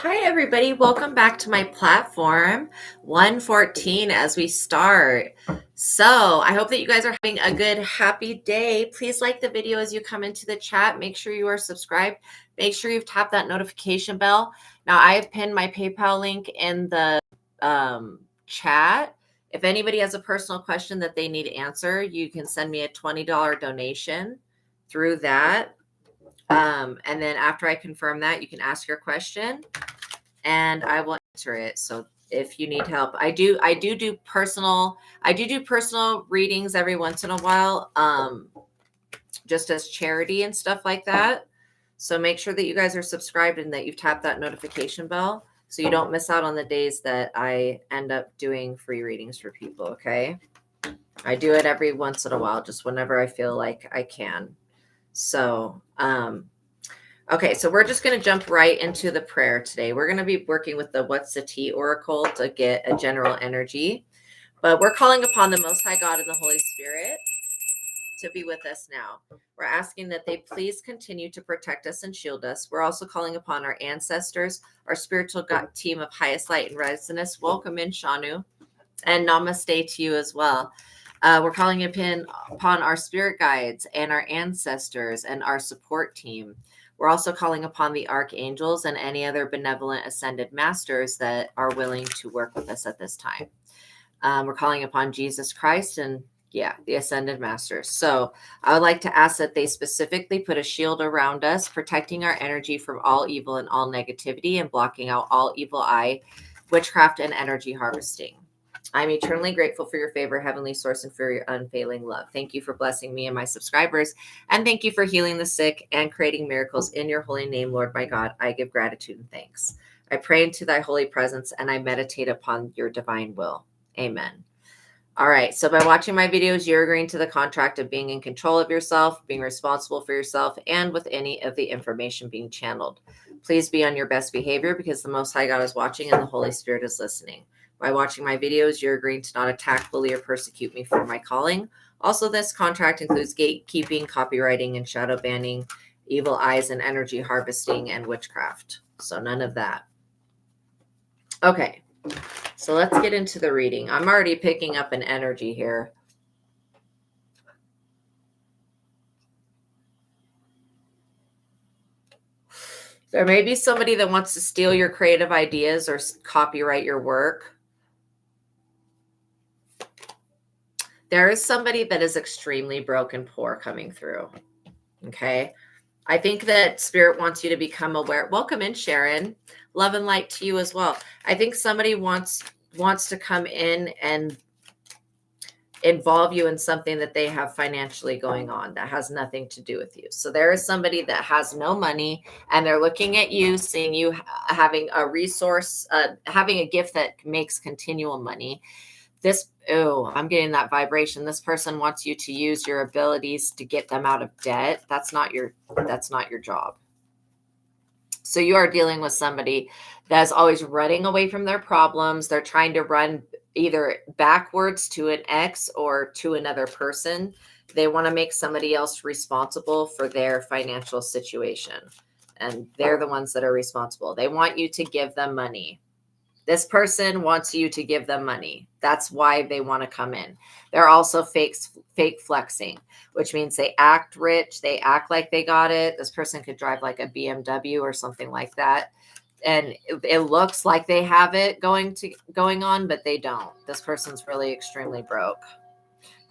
Hi, everybody. Welcome back to my platform. 114 as we start. So, I hope that you guys are having a good, happy day. Please like the video as you come into the chat. Make sure you are subscribed. Make sure you've tapped that notification bell. Now, I have pinned my PayPal link in the chat. If anybody has a personal question that they need to answer, you can send me a $20 donation through that. And then after I confirm that, you can ask your question and I will answer it. So if you need help, I do personal readings every once in a while, just as charity and stuff like that. So make sure that you guys are subscribed and that you've tapped that notification bell so you don't miss out on the days that I end up doing free readings for people. Okay. I do it every once in a while, just whenever I feel like I can. So, okay, so we're just going to jump right into the prayer today. We're going to be working with the What's the Tea Oracle to get a general energy, but we're calling upon the Most High God and the Holy Spirit to be with us now. We're asking that they please continue to protect us and shield us. We're also calling upon our ancestors, our spiritual team of highest light and resonance. Welcome in, Shanu, and namaste to you as well. We're calling upon our spirit guides and our ancestors and our support team. We're also calling upon the archangels and any other benevolent ascended masters that are willing to work with us at this time. We're calling upon Jesus Christ and the ascended masters. So I would like to ask that they specifically put a shield around us, protecting our energy from all evil and all negativity and blocking out all evil eye, witchcraft, and energy harvesting. I'm eternally grateful for your favor, Heavenly Source, and for your unfailing love. Thank you for blessing me and my subscribers, and thank you for healing the sick and creating miracles in your holy name, Lord my God. I give gratitude and thanks. I pray into thy holy presence, and I meditate upon your divine will. Amen. All right, so by watching my videos, you're agreeing to the contract of being in control of yourself, being responsible for yourself, and with any of the information being channeled. Please be on your best behavior because the Most High God is watching and the Holy Spirit is listening. By watching my videos, you're agreeing to not attack, bully, or persecute me for my calling. Also, this contract includes gatekeeping, copywriting, and shadow banning, evil eyes, and energy harvesting, and witchcraft. So none of that. Okay, so let's get into the reading. I'm already picking up an energy here. There may be somebody that wants to steal your creative ideas or copyright your work. There is somebody that is extremely broke and poor coming through. Okay. I think that Spirit wants you to become aware. Welcome in, Sharon. Love and light to you as well. I think somebody wants to come in and involve you in something that they have financially going on that has nothing to do with you. So there is somebody that has no money and they're looking at you, seeing you having a resource, having a gift that makes continual money. I'm getting that vibration. This person wants you to use your abilities to get them out of debt. That's not your job. So you are dealing with somebody that's always running away from their problems. They're trying to run either backwards to an ex or to another person. They want to make somebody else responsible for their financial situation. And they're the ones that are responsible. They want you to give them money. This person wants you to give them money. That's why they want to come in. They're also fake flexing, which means they act rich. They act like they got it. This person could drive like a BMW or something like that. And it looks like they have it going on, but they don't. This person's really extremely broke.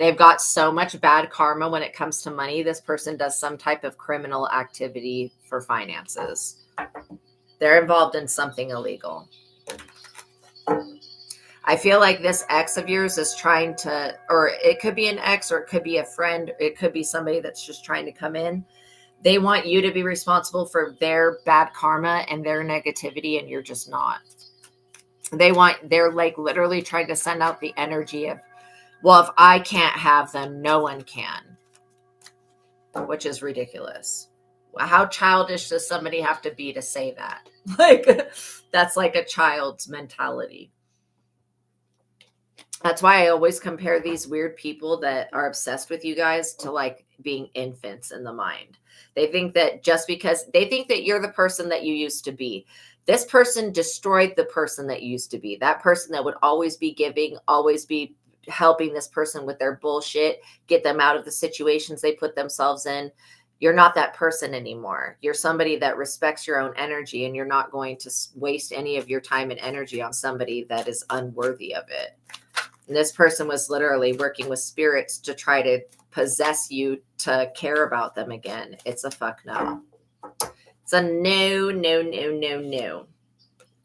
They've got so much bad karma when it comes to money. This person does some type of criminal activity for finances. They're involved in something illegal. I feel like this ex of yours is trying to, or it could be an ex, or it could be a friend. It could be somebody that's just trying to come in. They want you to be responsible for their bad karma and their negativity, and you're just not. They're like literally trying to send out the energy of, well, if I can't have them, no one can, which is ridiculous. How childish does somebody have to be to say that? Like, that's like a child's mentality. That's why I always compare these weird people that are obsessed with you guys to like being infants in the mind. They think that just because they think that you're the person that you used to be. This person destroyed the person that you used to be. That person that would always be giving, always be helping this person with their bullshit, get them out of the situations they put themselves in. You're not that person anymore. You're somebody that respects your own energy, and you're not going to waste any of your time and energy on somebody that is unworthy of it. And this person was literally working with spirits to try to possess you to care about them again. It's a fuck no. It's a no, no, no, no, no.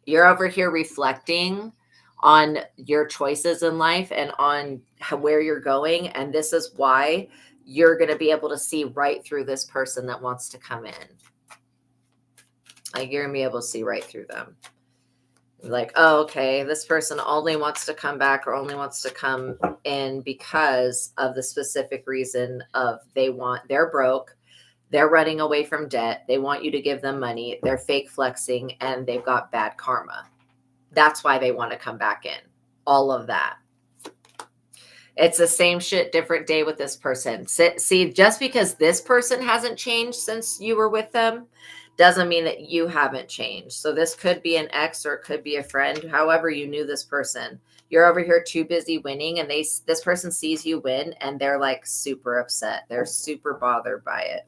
You're over here reflecting on your choices in life and on where you're going. And this is why you're going to be able to see right through this person that wants to come in. Like, you're going to be able to see right through them. Like, oh, okay, this person only wants to come back or only wants to come in because of the specific reason of they're broke, they're running away from debt, they want you to give them money, they're fake flexing, and they've got bad karma. That's why they want to come back in. All of that. It's the same shit, different day with this person. See, just because this person hasn't changed since you were with them doesn't mean that you haven't changed. So this could be an ex or it could be a friend, however you knew this person. You're over here too busy winning, and this person sees you win and they're like super upset. They're super bothered by it.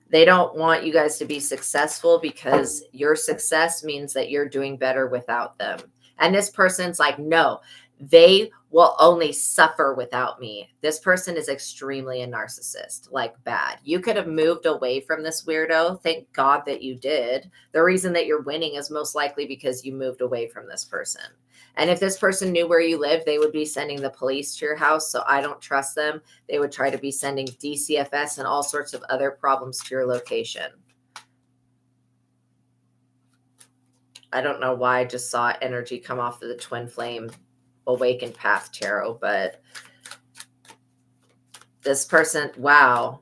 They don't want you guys to be successful because your success means that you're doing better without them. And this person's like, no, they will only suffer without me. This person is extremely a narcissist, like bad. You could have moved away from this weirdo. Thank God that you did. The reason that you're winning is most likely because you moved away from this person. And if this person knew where you lived, they would be sending the police to your house. So I don't trust them. They would try to be sending DCFS and all sorts of other problems to your location. I don't know why I just saw energy come off of the twin flame awakened path tarot, but this person, wow,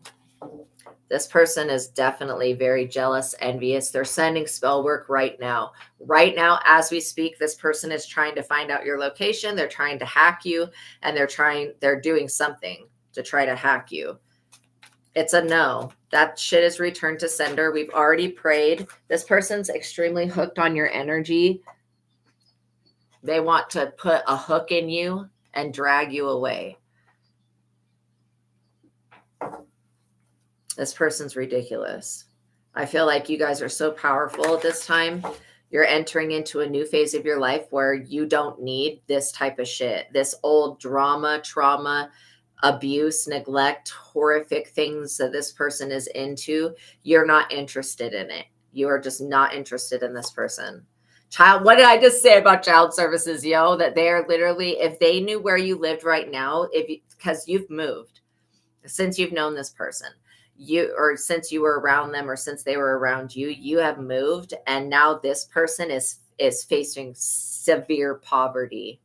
this person is definitely very jealous, envious. They're sending spell work right now. Right now, as we speak, this person is trying to find out your location. They're trying to hack you, and they're doing something to try to hack you. It's a no. That shit is returned to sender. We've already prayed. This person's extremely hooked on your energy. They want to put a hook in you and drag you away. This person's ridiculous. I feel like you guys are so powerful at this time. You're entering into a new phase of your life where you don't need this type of shit. This old drama, trauma, abuse, neglect, horrific things that this person is into. You're not interested in it. You are just not interested in this person. What did I just say about child services, yo? That they are literally, if they knew where you lived right now, because you've moved since you've known this person, or since you were around them, or since they were around you, you have moved, and now this person is facing severe poverty.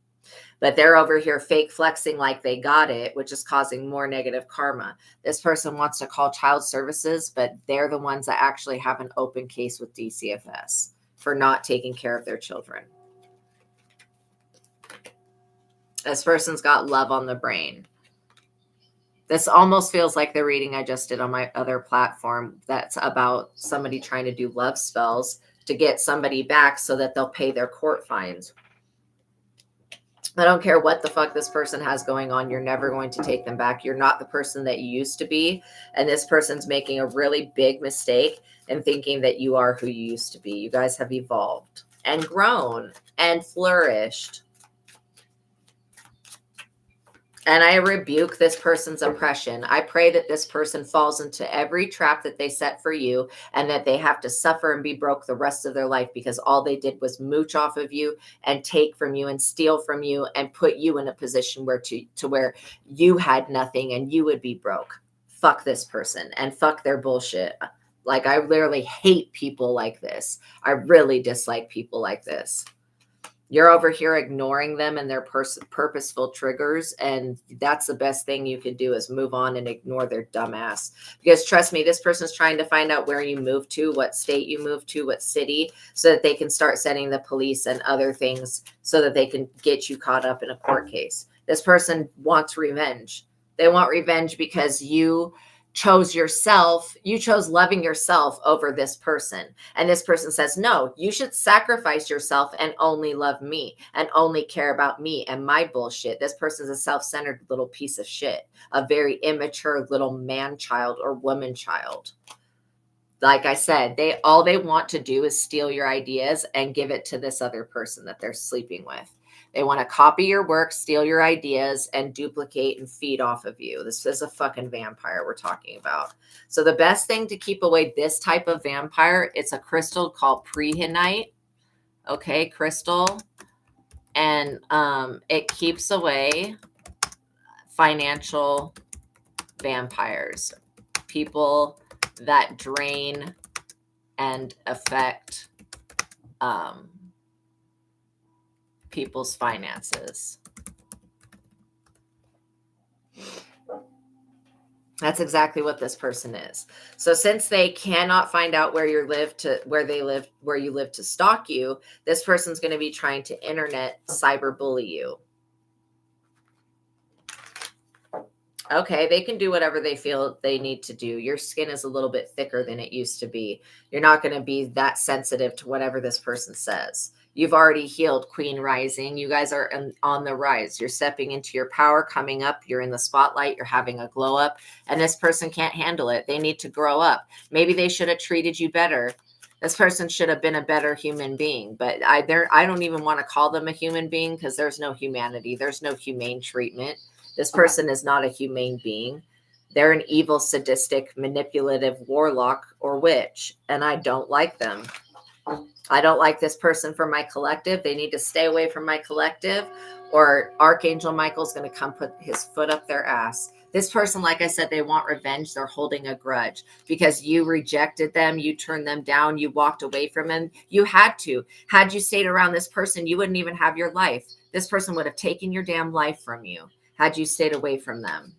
But they're over here fake flexing like they got it, which is causing more negative karma. This person wants to call child services, but they're the ones that actually have an open case with DCFS for not taking care of their children. This person's got love on the brain. This almost feels like the reading I just did on my other platform that's about somebody trying to do love spells to get somebody back so that they'll pay their court fines. I don't care what the fuck this person has going on. You're never going to take them back. You're not the person that you used to be. And this person's making a really big mistake in thinking that you are who you used to be. You guys have evolved and grown and flourished. And I rebuke this person's oppression. I pray that this person falls into every trap that they set for you, and that they have to suffer and be broke the rest of their life because all they did was mooch off of you and take from you and steal from you and put you in a position where where you had nothing and you would be broke. Fuck this person and fuck their bullshit. Like, I literally hate people like this. I really dislike people like this. You're over here ignoring them and their purposeful triggers. And that's the best thing you can do is move on and ignore their dumbass. Because trust me, this person's trying to find out where you moved to, what state you moved to, what city, so that they can start sending the police and other things so that they can get you caught up in a court case. This person wants revenge. They want revenge because you chose yourself. You chose loving yourself over this person. And this person says, no, you should sacrifice yourself and only love me and only care about me and my bullshit. This person's a self-centered little piece of shit, a very immature little man child or woman child. Like I said, all they want to do is steal your ideas and give it to this other person that they're sleeping with. They want to copy your work, steal your ideas, and duplicate and feed off of you. This is a fucking vampire we're talking about. So the best thing to keep away this type of vampire, it's a crystal called prehenite. Okay, crystal. And it keeps away financial vampires. People that drain and affect people's finances. That's exactly what this person is. So since they cannot find out where you live to stalk you, this person's going to be trying to internet cyberbully you. Okay, they can do whatever they feel they need to do. Your skin is a little bit thicker than it used to be. You're not going to be that sensitive to whatever this person says. You've already healed, Queen Rising. You guys are on the rise. You're stepping into your power, coming up. You're in the spotlight. You're having a glow up. And this person can't handle it. They need to grow up. Maybe they should have treated you better. This person should have been a better human being. But I don't even want to call them a human being because there's no humanity. There's no humane treatment. This person is not a humane being. They're an evil, sadistic, manipulative warlock or witch. And I don't like them. I don't like this person for my collective. They need to stay away from my collective, or Archangel Michael's going to come put his foot up their ass. This person, like I said, they want revenge. They're holding a grudge because you rejected them. You turned them down. You walked away from them. You had to. Had you stayed around this person, you wouldn't even have your life. This person would have taken your damn life from you had you stayed away from them,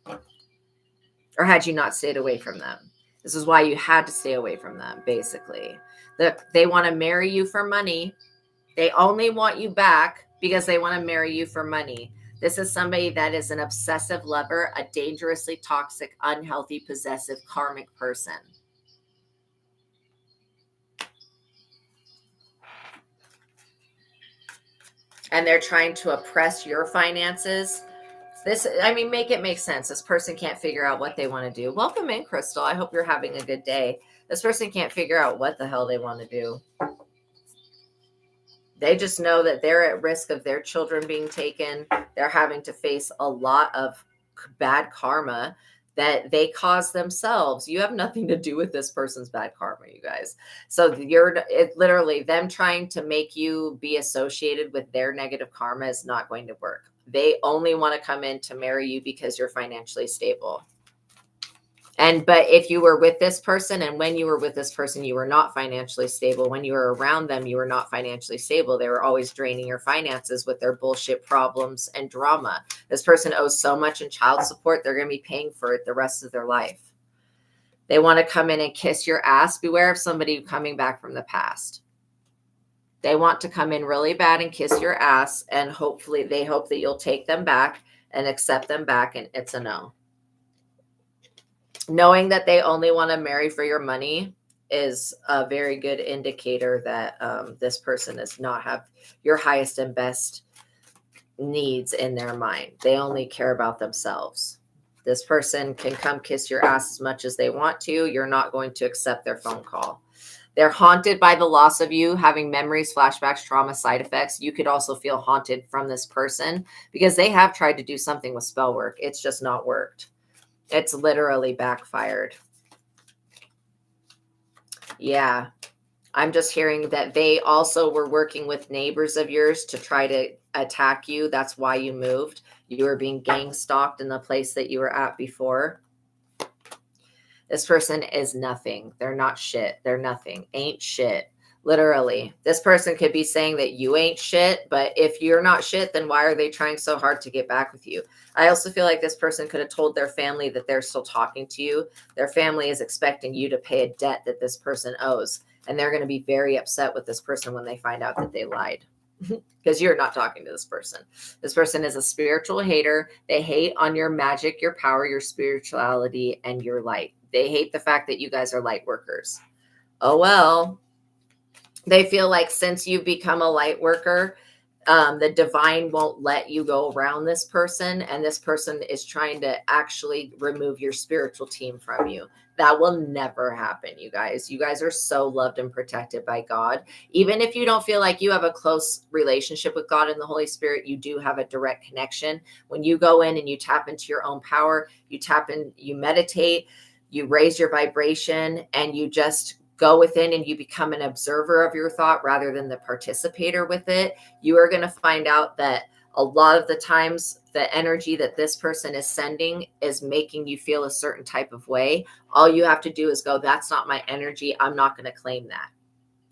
or had you not stayed away from them. This is why you had to stay away from them, basically. They want to marry you for money. They only want you back because they want to marry you for money. This is somebody that is an obsessive lover, a dangerously toxic, unhealthy, possessive, karmic person. And they're trying to oppress your finances. Make it make sense. This person can't figure out what they want to do. Welcome in, Crystal. I hope you're having a good day. This person can't figure out what the hell they want to do. They just know that they're at risk of their children being taken. They're having to face a lot of bad karma that they caused themselves. You have nothing to do with this person's bad karma, you guys. So it's literally them trying to make you be associated with their negative karma is not going to work. They only want to come in to marry you because you're financially stable. But if you were with this person, and when you were with this person, you were not financially stable. When you were around them, you were not financially stable. They were always draining your finances with their bullshit problems and drama. This person owes so much in child support, they're going to be paying for it the rest of their life. They want to come in and kiss your ass. Beware of somebody coming back from the past. They want to come in really bad and kiss your ass, and hopefully they hope that you'll take them back and accept them back, and it's a no. Knowing that they only want to marry for your money is a very good indicator that this person does not have your highest and best needs in their mind. They only care about themselves. This person can come kiss your ass as much as they want to. You're not going to accept their phone call. They're haunted by the loss of you, having memories, flashbacks, trauma, side effects. You could also feel haunted from this person because they have tried to do something with spell work. It's just not worked. It's literally backfired. Yeah. I'm just hearing that they also were working with neighbors of yours to try to attack you. That's why you moved. You were being gang stalked in the place that you were at before. This person is nothing. They're not shit. They're nothing. Ain't shit. Literally, this person could be saying that you ain't shit, but if you're not shit, then why are they trying so hard to get back with you? I also feel like this person could have told their family that they're still talking to you. Their family is expecting you to pay a debt that this person owes, and they're going to be very upset with this person when they find out that they lied. Because you're not talking to this person. This person is a spiritual hater. They hate on your magic, your power, your spirituality, and your light. They hate the fact that you guys are light workers. Oh, well. They feel like since you've become a light worker, the divine won't let you go around this person, and this person is trying to actually remove your spiritual team from you. That will never happen, you guys. You guys are so loved and protected by God. Even if you don't feel like you have a close relationship with God and the Holy Spirit, you do have a direct connection. When you go in and you tap into your own power, you tap in, you meditate, you raise your vibration, and you just go within and you become an observer of your thought rather than the participator with it, you are going to find out that a lot of the times the energy that this person is sending is making you feel a certain type of way. All you have to do is go, that's not my energy. I'm not going to claim that.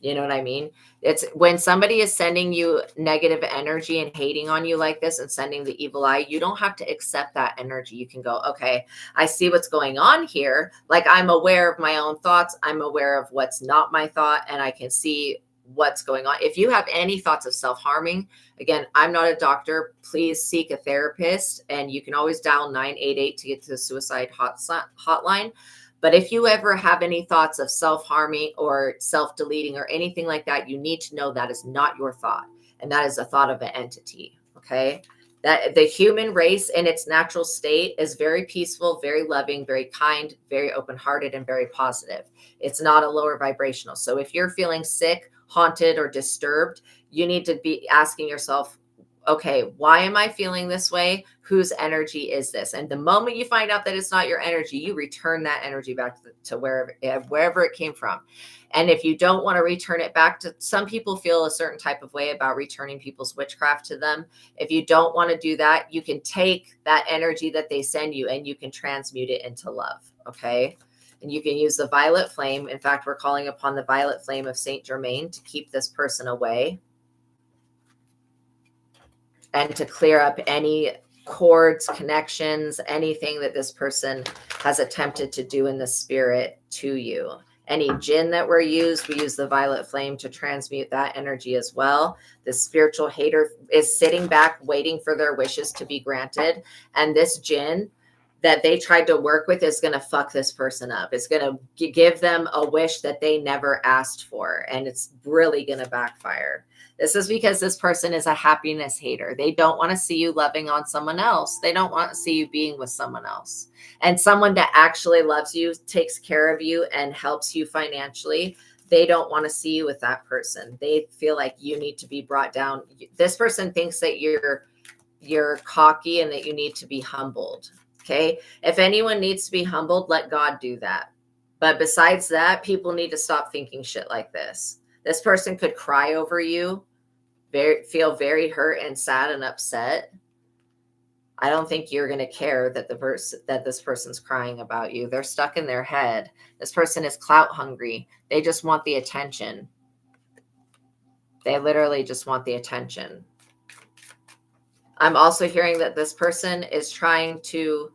You know what I mean? It's when somebody is sending you negative energy and hating on you like this and sending the evil eye, you don't have to accept that energy. You can go, okay, I see what's going on here. Like, I'm aware of my own thoughts. I'm aware of what's not my thought, and I can see what's going on. If you have any thoughts of self-harming, again, I'm not a doctor. Please seek a therapist, and you can always dial 988 to get to the suicide hotline. But if you ever have any thoughts of self-harming or self-deleting or anything like that, you need to know that is not your thought. And that is a thought of an entity. Okay. That the human race in its natural state is very peaceful, very loving, very kind, very open-hearted, and very positive. It's not a lower vibrational. So if you're feeling sick, haunted, or disturbed, you need to be asking yourself, okay, why am I feeling this way? Whose energy is this? And the moment you find out that it's not your energy, you return that energy back to wherever it came from. And if you don't want to return it back to, some people feel a certain type of way about returning people's witchcraft to them. If you don't want to do that, you can take that energy that they send you and you can transmute it into love. Okay. And you can use the violet flame. In fact, we're calling upon the violet flame of Saint Germain to keep this person away and to clear up any cords, connections, anything that this person has attempted to do in the spirit to you. Any jinn that we use the violet flame to transmute that energy as well. The spiritual hater is sitting back waiting for their wishes to be granted. And this jinn that they tried to work with is going to fuck this person up. It's going to give them a wish that they never asked for. And it's really going to backfire. This is because this person is a happiness hater. They don't want to see you loving on someone else. They don't want to see you being with someone else. And someone that actually loves you, takes care of you, and helps you financially, they don't want to see you with that person. They feel like you need to be brought down. This person thinks that you're cocky and that you need to be humbled. Okay. If anyone needs to be humbled, let God do that. But besides that, people need to stop thinking shit like this. This person could cry over you, feel very hurt and sad and upset. I don't think you're going to care that this person's crying about you. They're stuck in their head. This person is clout hungry. They just want the attention. They literally just want the attention. I'm also hearing that this person is trying to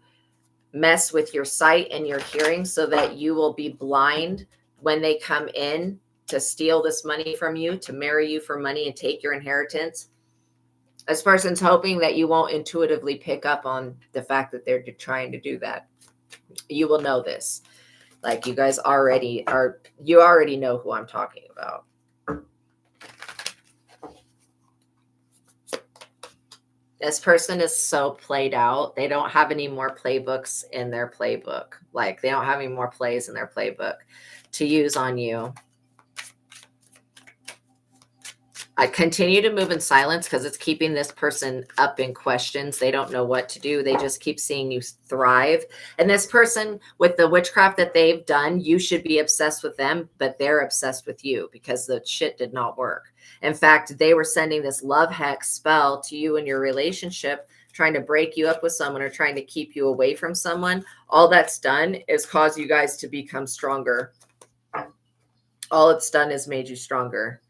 mess with your sight and your hearing so that you will be blind when they come in to steal this money from you, to marry you for money and take your inheritance. This person's hoping that you won't intuitively pick up on the fact that they're trying to do that. You will know this. Like, you guys already know who I'm talking about. This person is so played out. They don't have any more playbooks in their playbook. Like, they don't have any more plays in their playbook to use on you. I continue to move in silence because it's keeping this person up in questions. They don't know what to do. They just keep seeing you thrive. And this person, with the witchcraft that they've done, you should be obsessed with them, but they're obsessed with you because the shit did not work. In fact, they were sending this love hex spell to you in your relationship, trying to break you up with someone or trying to keep you away from someone. All that's done is cause you guys to become stronger. All it's done is made you stronger.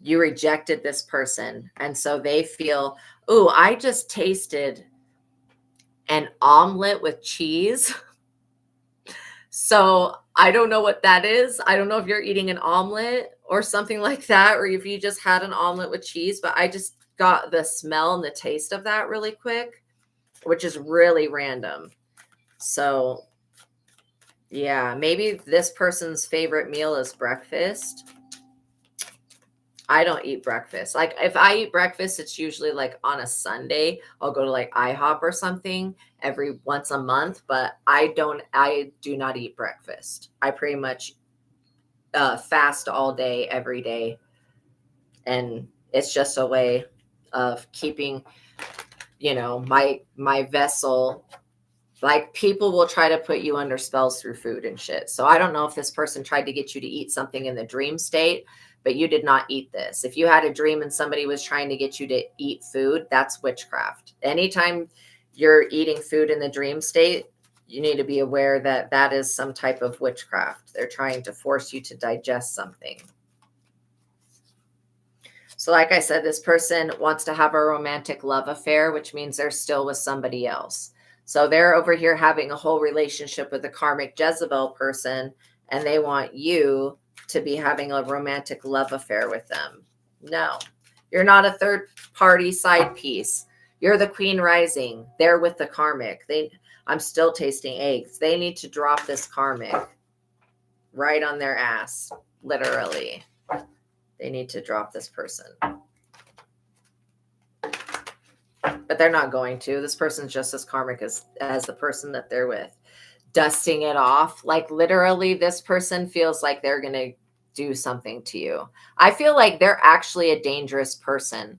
You rejected this person. And so they feel, oh, I just tasted an omelet with cheese. So I don't know what that is. I don't know if you're eating an omelet or something like that, or if you just had an omelet with cheese, but I just got the smell and the taste of that really quick, which is really random. So yeah, maybe this person's favorite meal is breakfast. I don't eat breakfast. Like if I eat breakfast, it's usually like on a Sunday. I'll go to like IHOP or something every once a month, but I do not eat breakfast. I pretty much fast all day, every day. And it's just a way of keeping, my vessel. Like people will try to put you under spells through food and shit. So I don't know if this person tried to get you to eat something in the dream state, but you did not eat this. If you had a dream and somebody was trying to get you to eat food, that's witchcraft. Anytime you're eating food in the dream state, you need to be aware that that is some type of witchcraft. They're trying to force you to digest something. So like I said, this person wants to have a romantic love affair, which means they're still with somebody else. So they're over here having a whole relationship with a karmic Jezebel person, and they want you to be having a romantic love affair with them. No, you're not a third party side piece. You're the queen rising. They're with the karmic. I'm still tasting eggs. They need to drop this karmic right on their ass, literally. They need to drop this person. But they're not going to. This person's just as karmic as the person that they're with. Dusting it off. Like literally this person feels like they're going to do something to you. I feel like they're actually a dangerous person.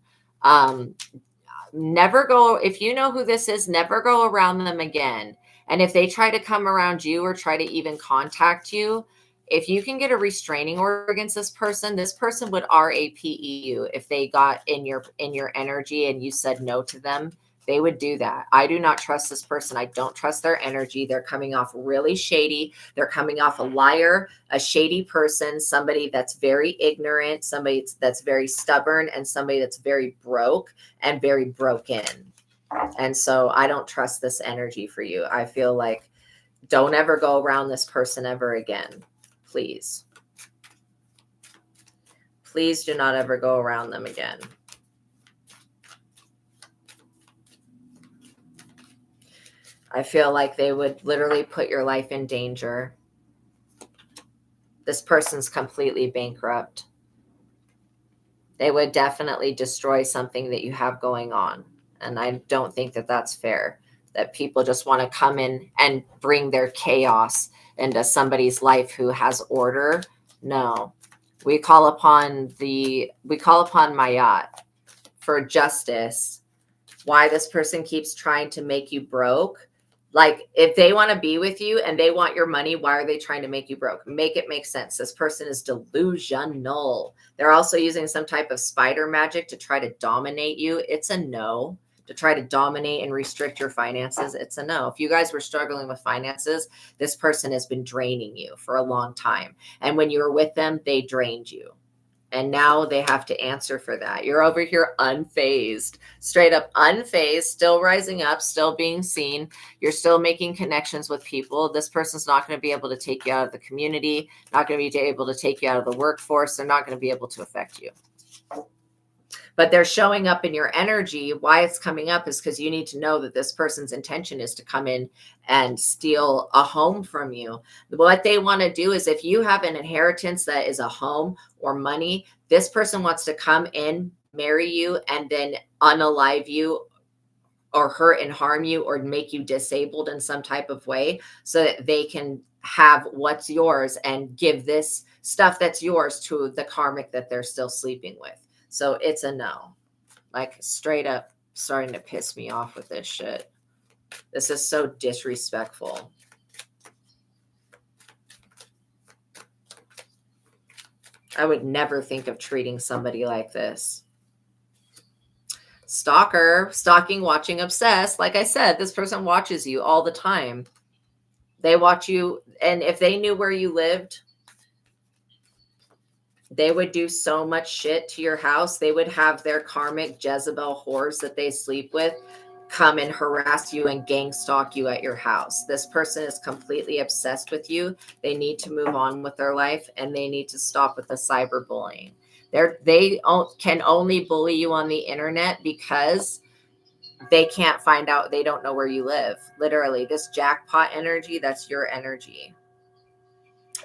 Never go, if you know who this is, never go around them again. And if they try to come around you or try to even contact you, if you can get a restraining order against this person would RAPE you if they got in your energy and you said no to them. They would do that. I do not trust this person. I don't trust their energy. They're coming off really shady. They're coming off a liar, a shady person, somebody that's very ignorant, somebody that's very stubborn, and somebody that's very broke and very broken. And so I don't trust this energy for you. I feel like don't ever go around this person ever again. Please. Please do not ever go around them again. I feel like they would literally put your life in danger. This person's completely bankrupt. They would definitely destroy something that you have going on. And I don't think that that's fair, that people just want to come in and bring their chaos into somebody's life who has order. No, we call upon Mayat for justice. Why this person keeps trying to make you broke. Like if they want to be with you and they want your money, why are they trying to make you broke? Make it make sense. This person is delusional. They're also using some type of spider magic to try to dominate you. It's a no. To try to dominate and restrict your finances, it's a no. If you guys were struggling with finances, this person has been draining you for a long time. And when you were with them, they drained you. And now they have to answer for that. You're over here unfazed, straight up unfazed, still rising up, still being seen. You're still making connections with people. This person's not going to be able to take you out of the community, not going to be able to take you out of the workforce. They're not going to be able to affect you. But they're showing up in your energy. Why it's coming up is because you need to know that this person's intention is to come in and steal a home from you. What they want to do is if you have an inheritance that is a home or money, this person wants to come in, marry you, and then unalive you or hurt and harm you or make you disabled in some type of way so that they can have what's yours and give this stuff that's yours to the karmic that they're still sleeping with. So it's a no. Like straight up starting to piss me off with this shit. This is so disrespectful. I would never think of treating somebody like this. Stalker, stalking, watching, obsessed. Like I said, this person watches you all the time. They watch you. And if they knew where you lived, They would do so much shit to your house. They would have their karmic Jezebel whores that they sleep with come and harass you and gang stalk you at your house. This person is completely obsessed with you. They need to move on with their life, and they need to stop with the cyberbullying. They can only bully you on the internet because they can't find out. They don't know where you live. Literally, this jackpot energy, that's your energy.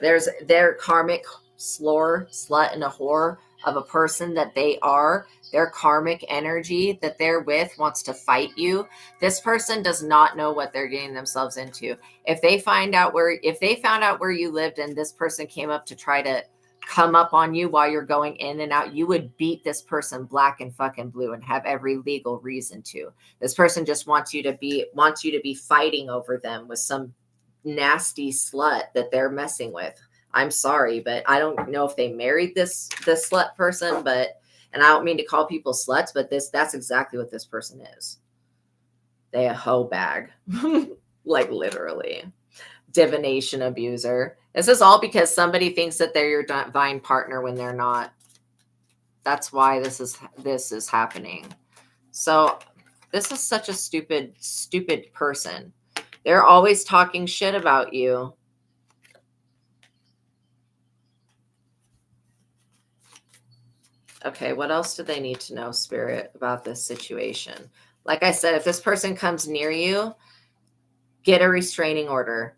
There's their karmic slut and a whore of a person that they are. Their karmic energy that they're with wants to fight you. This person does not know what they're getting themselves into. If they found out where you lived and this person came up to try to come up on you while you're going in and out, you would beat this person black and fucking blue and have every legal reason to. This person just wants you to be fighting over them with some nasty slut that they're messing with. I'm sorry, but I don't know if they married this slut person, but, and I don't mean to call people sluts, but that's exactly what this person is. They a hoe bag. Like literally. Divination abuser. This is all because somebody thinks that they're your divine partner when they're not. That's why this is happening. So this is such a stupid person. They're always talking shit about you. Okay, what else do they need to know, Spirit, about this situation? Like I said, if this person comes near you, get a restraining order.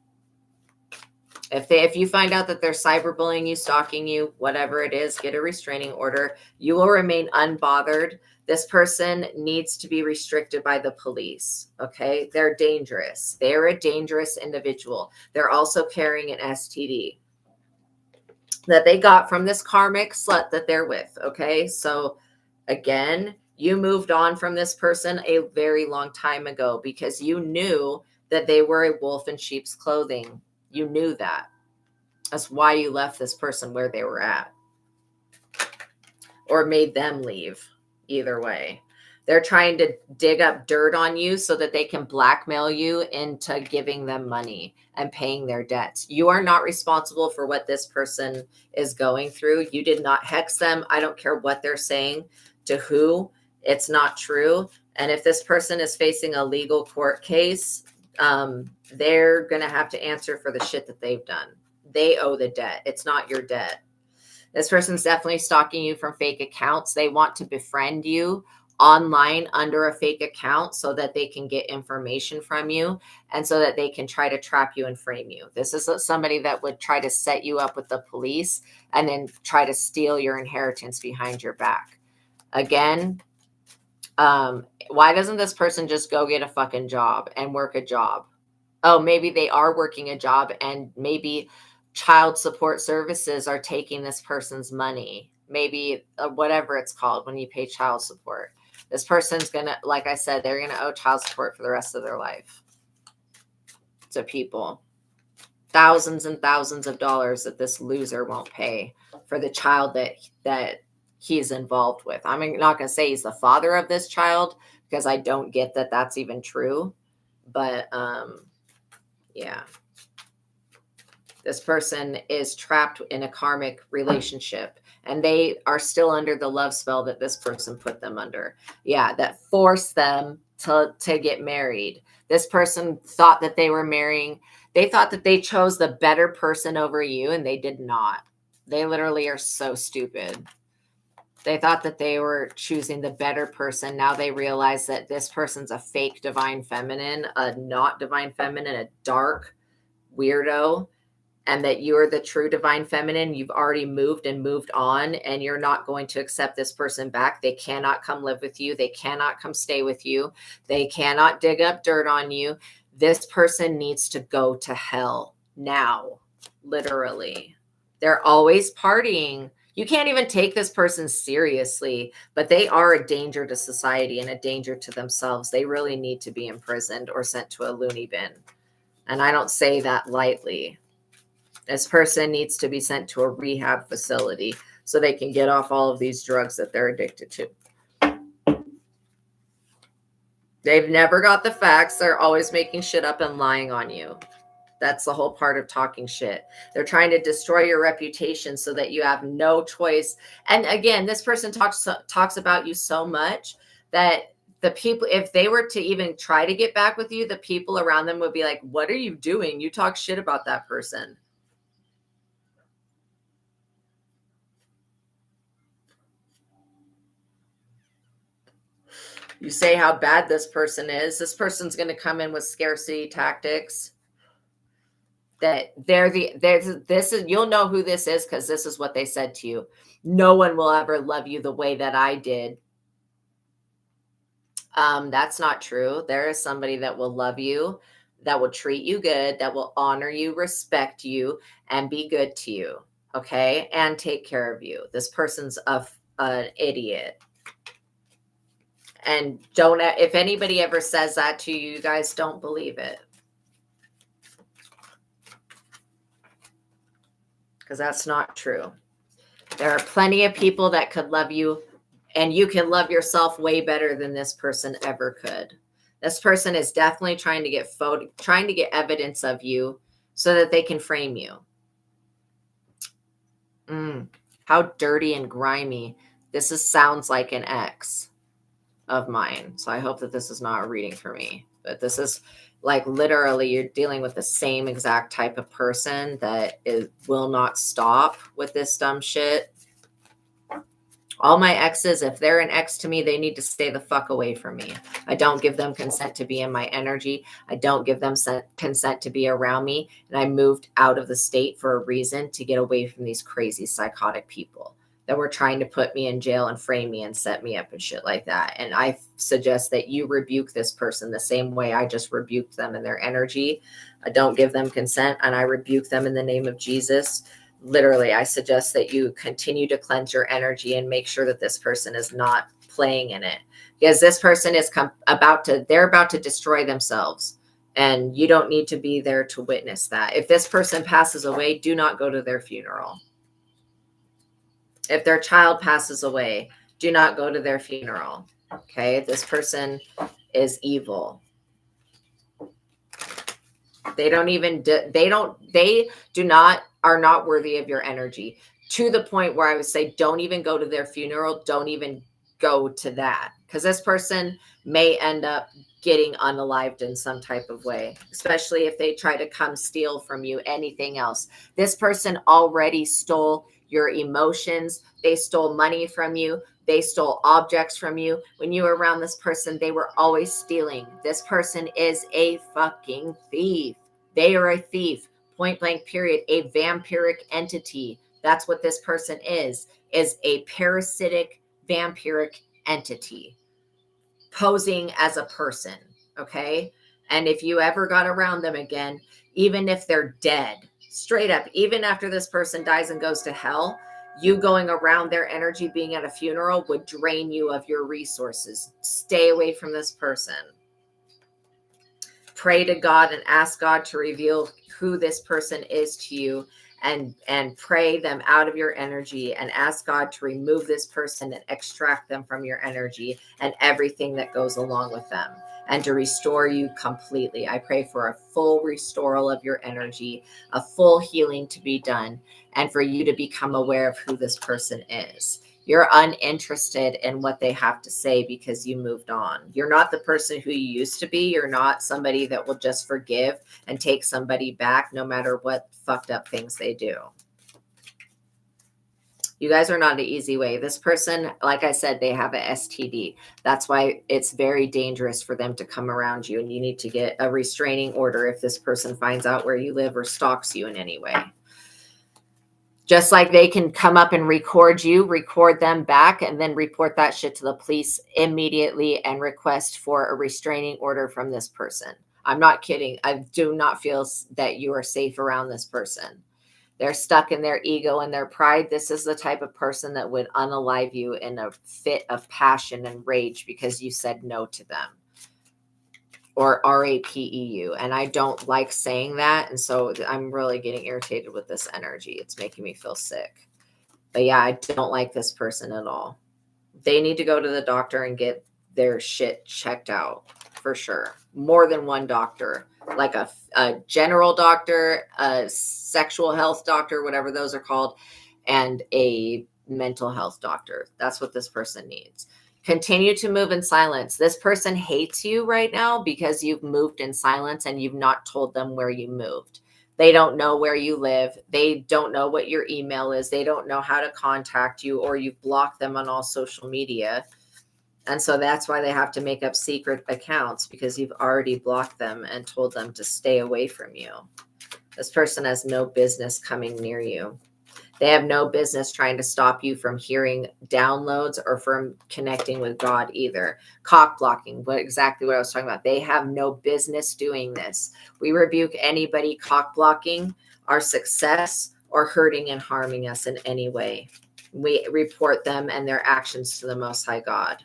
If you find out that they're cyberbullying you, stalking you, whatever it is, get a restraining order. You will remain unbothered. This person needs to be restricted by the police. Okay, they're dangerous. They're a dangerous individual. They're also carrying an STD that they got from this karmic slut that they're with. Okay, so again, you moved on from this person a very long time ago because you knew that they were a wolf in sheep's clothing. You knew that. That's why you left this person where they were at, or made them leave. Either way, they're trying to dig up dirt on you so that they can blackmail you into giving them money and paying their debts. You are not responsible for what this person is going through. You did not hex them. I don't care what they're saying to who. It's not true. And if this person is facing a legal court case, they're going to have to answer for the shit that they've done. They owe the debt. It's not your debt. This person's definitely stalking you from fake accounts. They want to befriend you online under a fake account so that they can get information from you and so that they can try to trap you and frame you. This is somebody that would try to set you up with the police and then try to steal your inheritance behind your back. Again, why doesn't this person just go get a fucking job and work a job? Oh, maybe they are working a job and maybe child support services are taking this person's money. Maybe whatever it's called when you pay child support. This person's going to, like I said, they're going to owe child support for the rest of their life to people. Thousands and thousands of dollars that this loser won't pay for the child that he's involved with. I'm not going to say he's the father of this child because I don't get that that's even true. But yeah. This person is trapped in a karmic relationship and they are still under the love spell that this person put them under. Yeah, that forced them to get married. This person thought that they were marrying. They thought that they chose the better person over you and they did not. They literally are so stupid. They thought that they were choosing the better person. Now they realize that this person's a fake divine feminine, a not divine feminine, a dark weirdo, and that you're the true divine feminine. You've already moved and moved on, and you're not going to accept this person back. They cannot come live with you. They cannot come stay with you. They cannot dig up dirt on you. This person needs to go to hell now, literally. They're always partying. You can't even take this person seriously, but they are a danger to society and a danger to themselves. They really need to be imprisoned or sent to a loony bin. And I don't say that lightly. This person needs to be sent to a rehab facility so they can get off all of these drugs that they're addicted to. They've never got the facts. They're always making shit up and lying on you. That's the whole part of talking shit. They're trying to destroy your reputation so that you have no choice. And again, this person talks about you so much that the people, if they were to even try to get back with you, the people around them would be like, what are you doing? You talk shit about that person. You say how bad this person is. This person's going to come in with scarcity tactics. That this is, you'll know who this is because this is what they said to you. No one will ever love you the way that I did. That's not true. There is somebody that will love you, that will treat you good, that will honor you, respect you, and be good to you. Okay. And take care of you. This person's an idiot. And don't, if anybody ever says that to you, you guys don't believe it. Because that's not true. There are plenty of people that could love you, and you can love yourself way better than this person ever could. This person is definitely trying to get evidence of you so that they can frame you. How dirty and grimy. This sounds like an ex of mine. So I hope that this is not a reading for me. But this is like literally you're dealing with the same exact type of person that will not stop with this dumb shit. All my exes, if they're an ex to me, they need to stay the fuck away from me. I don't give them consent to be in my energy. I don't give them consent to be around me. And I moved out of the state for a reason, to get away from these crazy psychotic people that were trying to put me in jail and frame me and set me up and shit like that. And I suggest that you rebuke this person the same way I just rebuked them in their energy. I don't give them consent, and I rebuke them in the name of Jesus. Literally, I suggest that you continue to cleanse your energy and make sure that this person is not playing in it, because this person is they're about to destroy themselves, and you don't need to be there to witness that. If this person passes away, do not go to their funeral. If their child passes away, do not go to their funeral. Okay, this person is evil. They are not worthy of your energy, to the point where I would say don't even go to their funeral. Don't even go to that, because this person may end up getting unalived in some type of way, especially if they try to come steal from you anything else. This person already stole your emotions. They stole money from you. They stole objects from you. When you were around this person, they were always stealing. This person is a fucking thief. They are a thief. Point blank, period. A vampiric entity. That's what this person is a parasitic vampiric entity posing as a person. Okay. And if you ever got around them again, even if they're dead, straight up, even after this person dies and goes to hell, you going around their energy, being at a funeral, would drain you of your resources. Stay away from this person. Pray to God and ask God to reveal who this person is to you, and pray them out of your energy, and ask God to remove this person and extract them from your energy and everything that goes along with them, and to restore you completely. I pray for a full restoral of your energy, a full healing to be done, and for you to become aware of who this person is. You're uninterested in what they have to say because you moved on. You're not the person who you used to be. You're not somebody that will just forgive and take somebody back no matter what fucked up things they do. You guys are not an easy way. This person, like I said, they have a STD. That's why it's very dangerous for them to come around you, and you need to get a restraining order if this person finds out where you live or stalks you in any way. Just like they can come up and record them back, and then report that shit to the police immediately and request for a restraining order from this person. I'm not kidding. I do not feel that you are safe around this person. They're stuck in their ego and their pride. This is the type of person that would unalive you in a fit of passion and rage because you said no to them. Or RAPEU. And I don't like saying that. And so I'm really getting irritated with this energy. It's making me feel sick. But yeah, I don't like this person at all. They need to go to the doctor and get their shit checked out for sure. More than one doctor. like a general doctor, a sexual health doctor, whatever those are called, and a mental health doctor. That's what this person needs. Continue to move in silence. This person hates you right now because you've moved in silence and you've not told them where you moved. They don't know where you live. They don't know what your email is. They don't know how to contact you, or you've blocked them on all social media. And so that's why they have to make up secret accounts, because you've already blocked them and told them to stay away from you. This person has no business coming near you. They have no business trying to stop you from hearing downloads or from connecting with God either. Cock blocking, exactly what I was talking about. They have no business doing this. We rebuke anybody cock blocking our success or hurting and harming us in any way. We report them and their actions to the Most High God.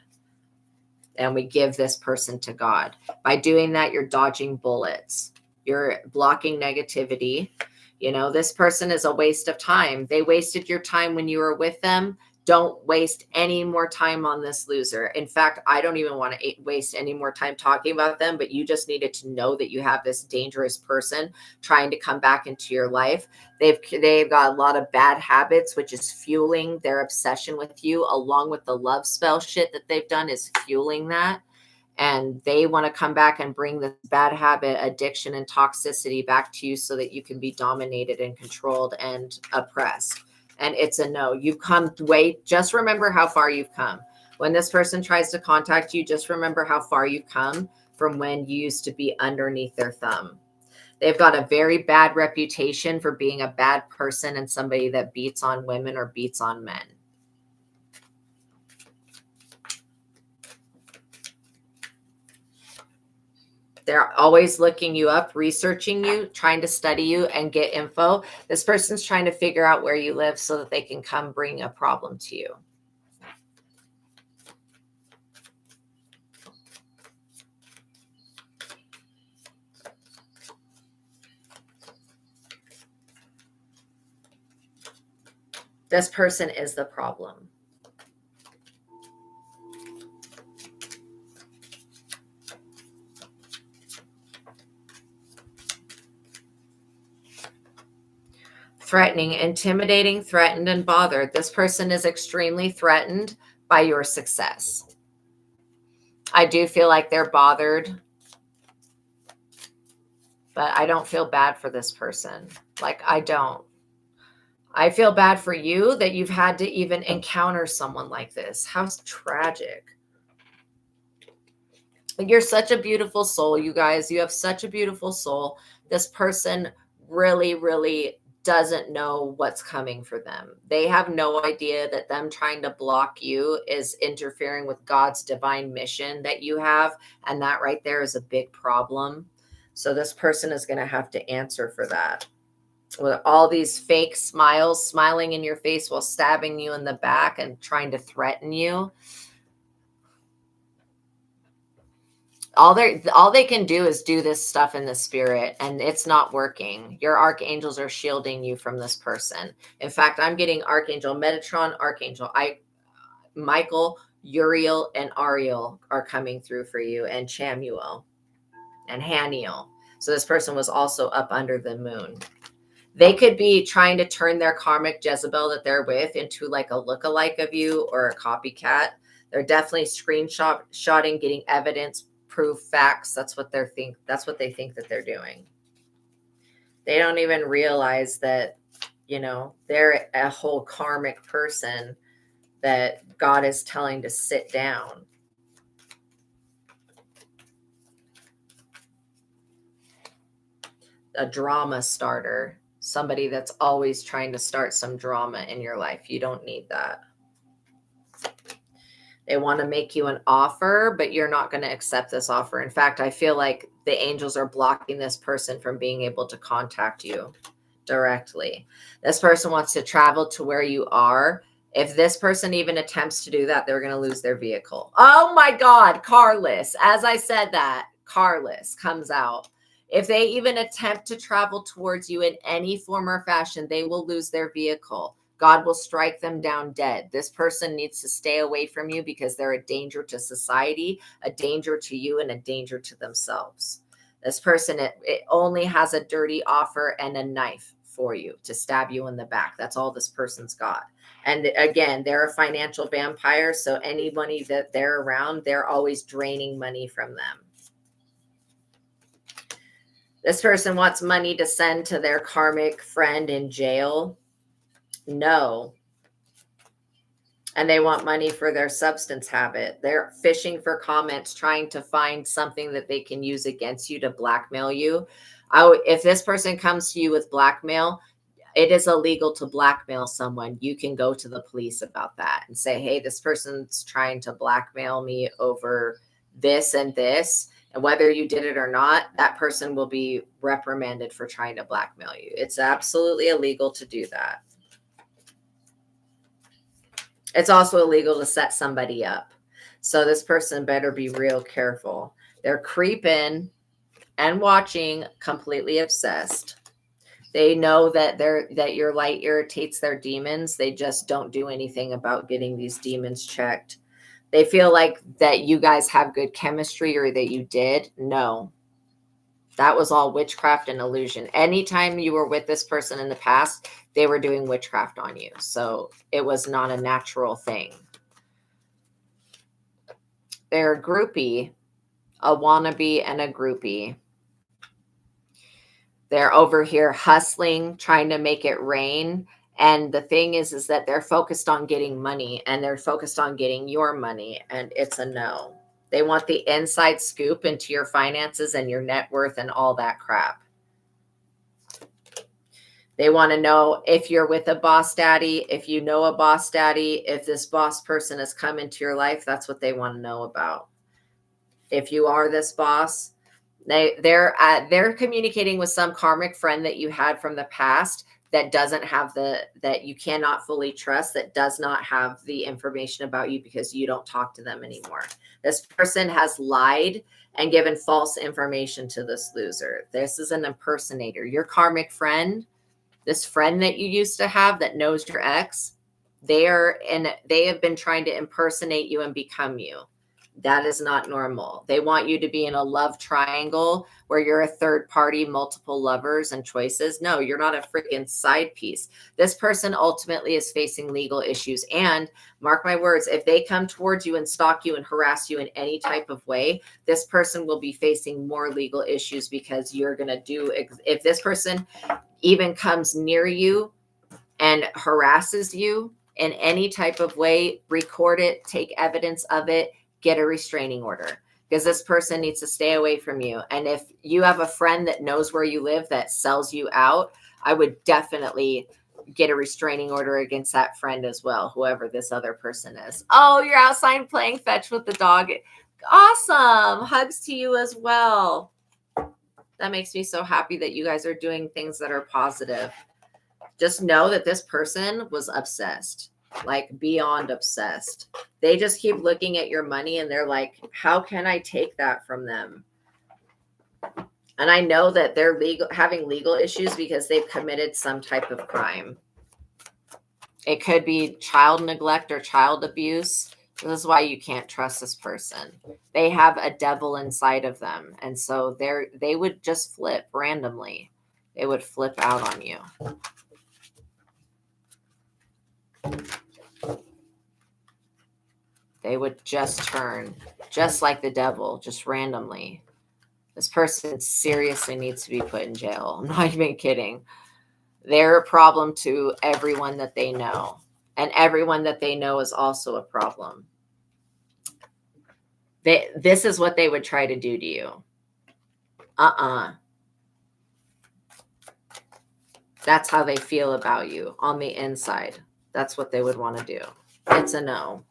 And we give this person to God. By doing that, you're dodging bullets. You're blocking negativity. You know, this person is a waste of time. They wasted your time when you were with them. Don't waste any more time on this loser. In fact, I don't even want to waste any more time talking about them, but you just needed to know that you have this dangerous person trying to come back into your life. They've got a lot of bad habits, which is fueling their obsession with you, along with the love spell shit that they've done is fueling that. And they want to come back and bring this bad habit, addiction, and toxicity back to you so that you can be dominated and controlled and oppressed. And it's a no. You've come just remember how far you've come. When this person tries to contact you, just remember how far you've come from when you used to be underneath their thumb. They've got a very bad reputation for being a bad person and somebody that beats on women or beats on men. They're always looking you up, researching you, trying to study you and get info. This person's trying to figure out where you live so that they can come bring a problem to you. This person is the problem. Threatening, intimidating, threatened, and bothered. This person is extremely threatened by your success. I do feel like they're bothered, but I don't feel bad for this person. Like, I don't. I feel bad for you that you've had to even encounter someone like this. How tragic. You're such a beautiful soul, you guys. You have such a beautiful soul. This person really, really doesn't know what's coming for them. They have no idea that them trying to block you is interfering with God's divine mission that you have. And that right there is a big problem. So this person is going to have to answer for that. With all these fake smiles, smiling in your face while stabbing you in the back and trying to threaten you. All they can do is do this stuff in the spirit, and it's not working. Your archangels are shielding you from this person. In fact, I'm getting Archangel Metatron, Michael, Uriel, and Ariel are coming through for you, and Chamuel and Haniel. So this person was also up under the moon. They could be trying to turn their karmic Jezebel that they're with into like a lookalike of you or a copycat. They're definitely screenshotting, getting evidence, proof, facts. That's what they think that they're doing. They don't even realize that, they're a whole karmic person that God is telling to sit down. A drama starter, somebody that's always trying to start some drama in your life. You don't need that. They want to make you an offer, but you're not going to accept this offer. In fact, I feel like the angels are blocking this person from being able to contact you directly. This person wants to travel to where you are. If this person even attempts to do that, they're going to lose their vehicle. Oh my God, carless. As I said that, carless comes out. If they even attempt to travel towards you in any form or fashion, they will lose their vehicle. God will strike them down dead. This person needs to stay away from you because they're a danger to society, a danger to you, and a danger to themselves. This person, it only has a dirty offer and a knife for you to stab you in the back. That's all this person's got. And again, they're a financial vampire. So any money that they're around, they're always draining money from them. This person wants money to send to their karmic friend in jail. No. And they want money for their substance habit. They're fishing for comments, trying to find something that they can use against you to blackmail you. If this person comes to you with blackmail, it is illegal to blackmail someone. You can go to the police about that and say, hey, this person's trying to blackmail me over this and this. And whether you did it or not, that person will be reprimanded for trying to blackmail you. It's absolutely illegal to do that. It's also illegal to set somebody up. So this person better be real careful. They're creeping and watching, completely obsessed. They know that your light irritates their demons. They just don't do anything about getting these demons checked. They feel like that you guys have good chemistry or that you did. No. That was all witchcraft and illusion. Anytime you were with this person in the past, they were doing witchcraft on you. So it was not a natural thing. They're a groupie, a wannabe, and a groupie. They're over here hustling, trying to make it rain. And the thing is that they're focused on getting money, and they're focused on getting your money. And it's a no. They want the inside scoop into your finances and your net worth and all that crap. They want to know if you're with a boss daddy, if you know a boss daddy, if this boss person has come into your life. That's what they want to know about. If you are this boss, they're communicating with some karmic friend that you had from the past that doesn't have that you cannot fully trust, that does not have the information about you because you don't talk to them anymore. This person has lied and given false information to this loser. This is an impersonator. Your karmic friend, this friend that you used to have that knows your ex, they have been trying to impersonate you and become you. That is not normal. They want you to be in a love triangle where you're a third party, multiple lovers and choices. No, you're not a freaking side piece. This person ultimately is facing legal issues. And mark my words, if they come towards you and stalk you and harass you in any type of way, this person will be facing more legal issues because you're going to do, if this person even comes near you and harasses you in any type of way, record it, take evidence of it, get a restraining order, because this person needs to stay away from you. And if you have a friend that knows where you live that sells you out, I would definitely get a restraining order against that friend as well, whoever this other person is. Oh, you're outside playing fetch with the dog. Awesome. Hugs to you as well. That makes me so happy that you guys are doing things that are positive. Just know that this person was obsessed. Like beyond obsessed. They just keep looking at your money and they're like, how can I take that from them? And I know that they're having legal issues because they've committed some type of crime. It could be child neglect or child abuse. This is why you can't trust this person. They have a devil inside of them. And so they would just flip randomly. They would flip out on you. They would just turn, just like the devil, just randomly. This person seriously needs to be put in jail. I'm not even kidding. They're a problem to everyone that they know. And everyone that they know is also a problem. This is what they would try to do to you. That's how they feel about you on the inside. That's what they would want to do. It's a no.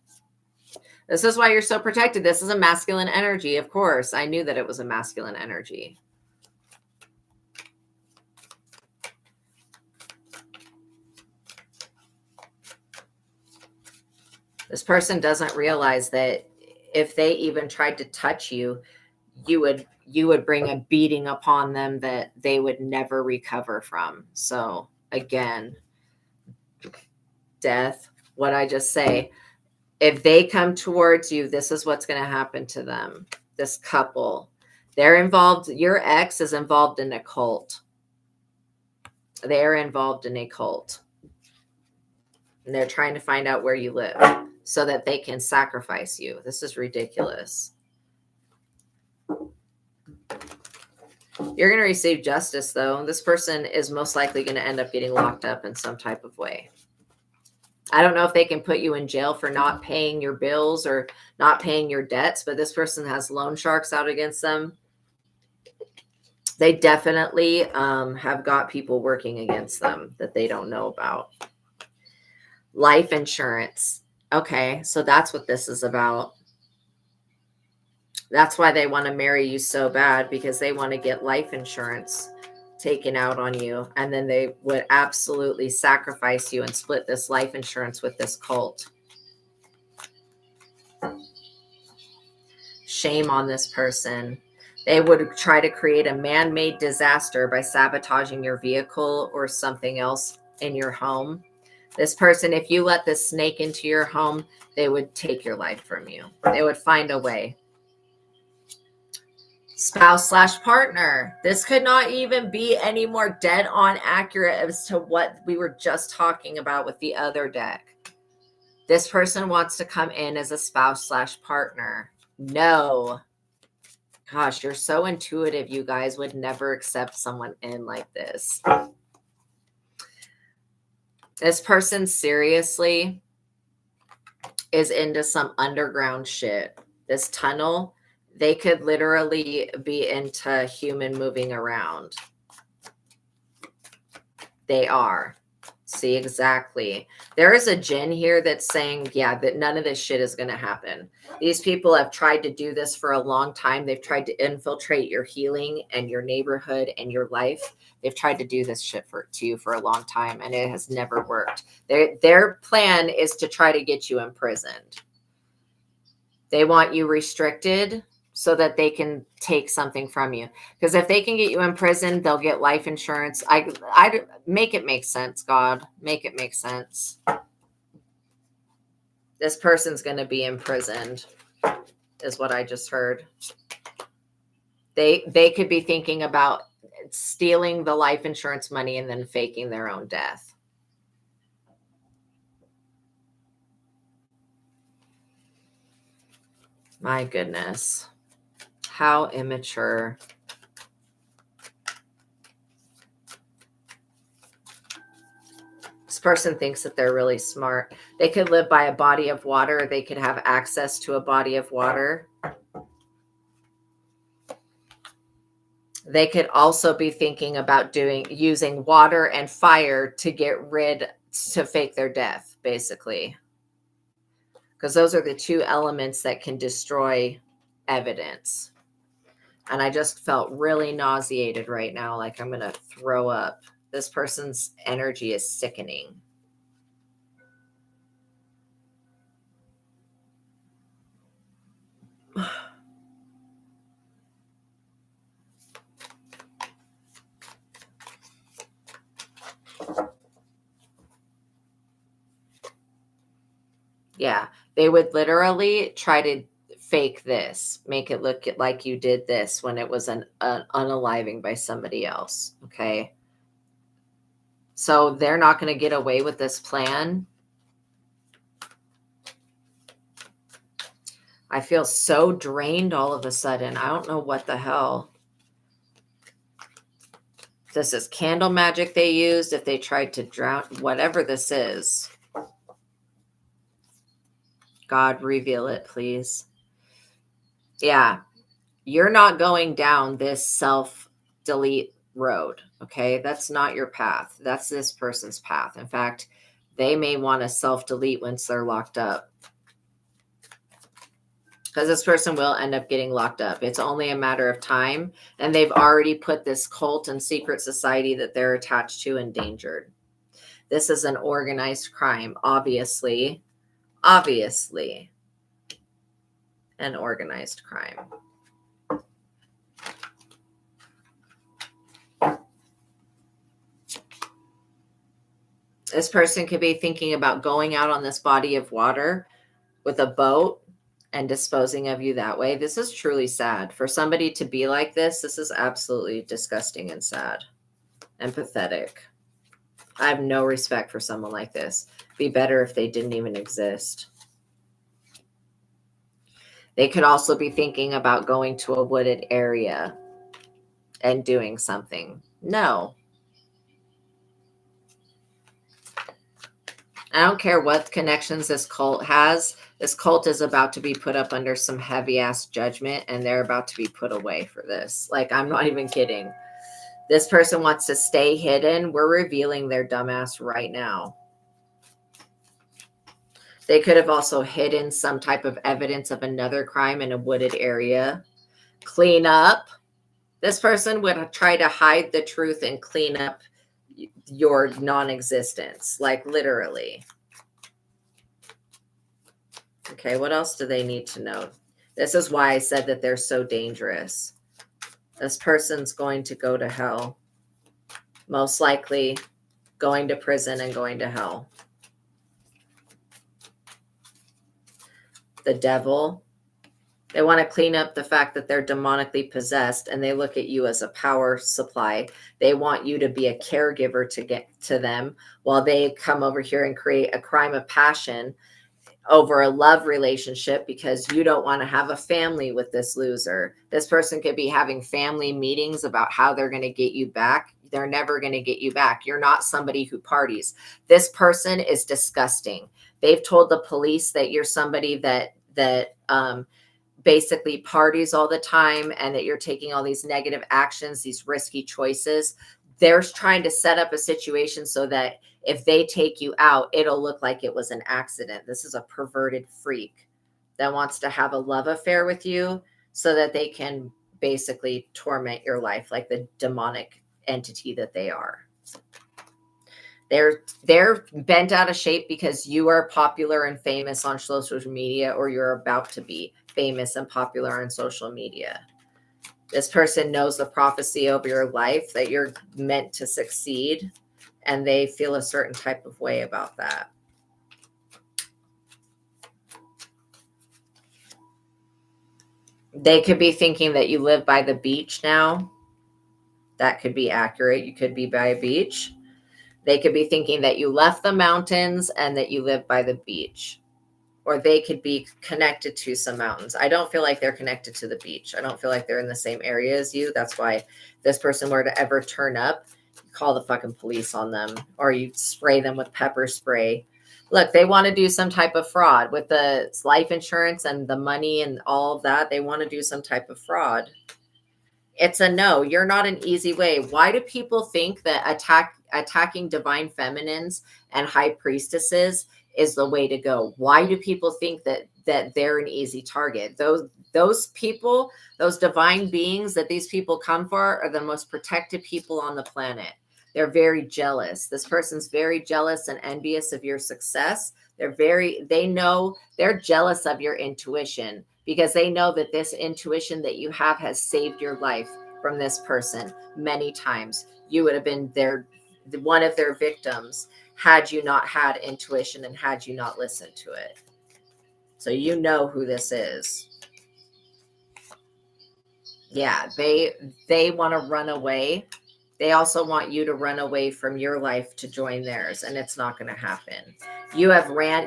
This is why you're so protected. This is a masculine energy. Of course, I knew that it was a masculine energy. This person doesn't realize that if they even tried to touch you, you would bring a beating upon them that they would never recover from. So again, death, what I just say, if they come towards you, this is what's going to happen to them. This couple, They're involved. Your ex is involved in a cult. They're involved in a cult. And they're trying to find out where you live so that they can sacrifice you. This is ridiculous. You're going to receive justice, though. This person is most likely going to end up getting locked up in some type of way. I don't know if they can put you in jail for not paying your bills or not paying your debts, but this person has loan sharks out against them. They definitely have got people working against them that they don't know about. Life insurance. Okay, so that's what this is about. That's why they want to marry you so bad, because they want to get life insurance taken out on you. And then they would absolutely sacrifice you and split this life insurance with this cult. Shame on this person. They would try to create a man-made disaster by sabotaging your vehicle or something else in your home. This person, if you let this snake into your home, they would take your life from you. They would find a way. Spouse/partner. This could not even be any more dead on accurate as to what we were just talking about with the other deck. This person wants to come in as a spouse/partner. No. Gosh, you're so intuitive. You guys would never accept someone in like this. This person seriously is into some underground shit. This tunnel, they could literally be into human moving around. They are. See, exactly. There is a jinn here that's saying, yeah, that none of this shit is going to happen. These people have tried to do this for a long time. They've tried to infiltrate your healing and your neighborhood and your life. They've tried to do this shit to you for a long time, and it has never worked. Their plan is to try to get you imprisoned. They want you restricted so that they can take something from you. Because if they can get you in prison, they'll get life insurance. I make it make sense, God. Make it make sense. This person's going to be imprisoned, is what I just heard. They could be thinking about stealing the life insurance money and then faking their own death. My goodness. How immature. This person thinks that they're really smart. They could live by a body of water. They could have access to a body of water. They could also be thinking about using water and fire to fake their death, basically. Because those are the two elements that can destroy evidence. And I just felt really nauseated right now, like I'm going to throw up. This person's energy is sickening. Yeah, they would literally try to fake this, make it look like you did this when it was an unaliving by somebody else. Okay. So they're not going to get away with this plan. I feel so drained all of a sudden. I don't know what the hell. This is candle magic they used. If they tried to drown, whatever this is. God, reveal it, please. Yeah. You're not going down this self-delete road, okay? That's not your path. That's this person's path. In fact, they may want to self-delete once they're locked up. Because this person will end up getting locked up. It's only a matter of time. And they've already put this cult and secret society that they're attached to endangered. This is an organized crime, obviously. Obviously. An organized crime. This person could be thinking about going out on this body of water with a boat and disposing of you that way. This is truly sad. For somebody to be like this is absolutely disgusting and sad and pathetic. I have no respect for someone like this. Be better if they didn't even exist. They could also be thinking about going to a wooded area and doing something. No. I don't care what connections this cult has. This cult is about to be put up under some heavy ass judgment, and they're about to be put away for this. Like, I'm not even kidding. This person wants to stay hidden. We're revealing their dumbass right now. They could have also hidden some type of evidence of another crime in a wooded area. Clean up. This person would try to hide the truth and clean up your non-existence, like literally. Okay, what else do they need to know? This is why I said that they're so dangerous. This person's going to go to hell. Most likely going to prison and going to hell. The devil. They want to clean up the fact that they're demonically possessed, and they look at you as a power supply. They want you to be a caregiver to get to them, while they come over here and create a crime of passion over a love relationship because you don't want to have a family with this loser. This person could be having family meetings about how they're going to get you back. They're never going to get you back. You're not somebody who parties. This person is disgusting. They've told the police that you're somebody that basically parties all the time, and that you're taking all these negative actions, these risky choices. They're trying to set up a situation so that if they take you out, it'll look like it was an accident. This is a perverted freak that wants to have a love affair with you so that they can basically torment your life like the demonic entity that they are. They're bent out of shape because you are popular and famous on social media, or you're about to be famous and popular on social media. This person knows the prophecy over your life that you're meant to succeed, and they feel a certain type of way about that. They could be thinking that you live by the beach now. That could be accurate. You could be by a beach. They could be thinking that you left the mountains and that you live by the beach. Or they could be connected to some mountains. I don't feel like they're connected to the beach. I don't feel like they're in the same area as you. That's why if this person were to ever turn up, you call the fucking police on them, or you spray them with pepper spray. Look, they want to do some type of fraud with the life insurance and the money and all of that. They want to do some type of fraud. It's a no. You're not an easy way. Why do people think that attacking divine feminines and high priestesses is the way to go? Why do people think that they're an easy target? Those people, those divine beings that these people come for, are the most protected people on the planet. They're very jealous. This person's very jealous and envious of your success. They know they're jealous of your intuition, because they know that this intuition that you have has saved your life from this person many times. You would have been one of their victims had you not had intuition and had you not listened to it. So you know who this is. Yeah, they want to run away. They also want you to run away from your life to join theirs, and it's not going to happen. You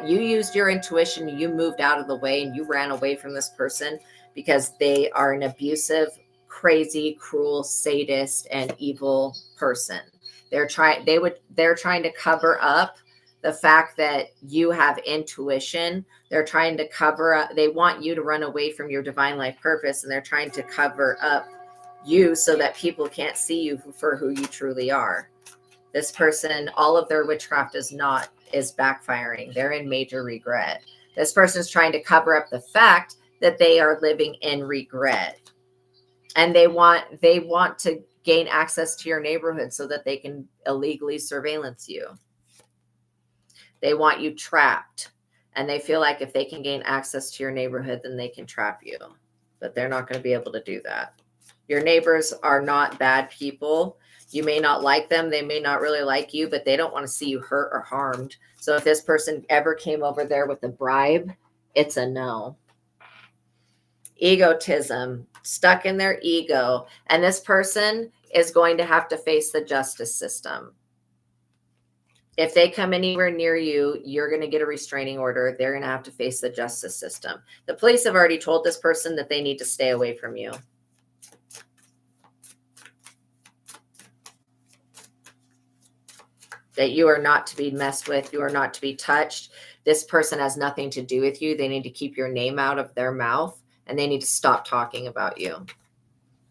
used your intuition, you moved out of the way, and you ran away from this person because they are an abusive, crazy, cruel, sadist, and evil person. They're trying to cover up the fact that you have intuition. They're trying to cover up, they want you to run away from your divine life purpose, and they're trying to cover up you so that people can't see you for who you truly are. This person, all of their witchcraft is backfiring. They're in major regret. This person is trying to cover up the fact that they are living in regret. And they want to gain access to your neighborhood so that they can illegally surveillance you. They want you trapped. And they feel like if they can gain access to your neighborhood, then they can trap you. But they're not going to be able to do that. Your neighbors are not bad people. You may not like them. They may not really like you, but they don't want to see you hurt or harmed. So if this person ever came over there with a bribe, it's a no. Egotism, stuck in their ego. And this person is going to have to face the justice system. If they come anywhere near you, you're going to get a restraining order. They're going to have to face the justice system. The police have already told this person that they need to stay away from you. That you are not to be messed with. You are not to be touched. This person has nothing to do with you. They need to keep your name out of their mouth, and they need to stop talking about you.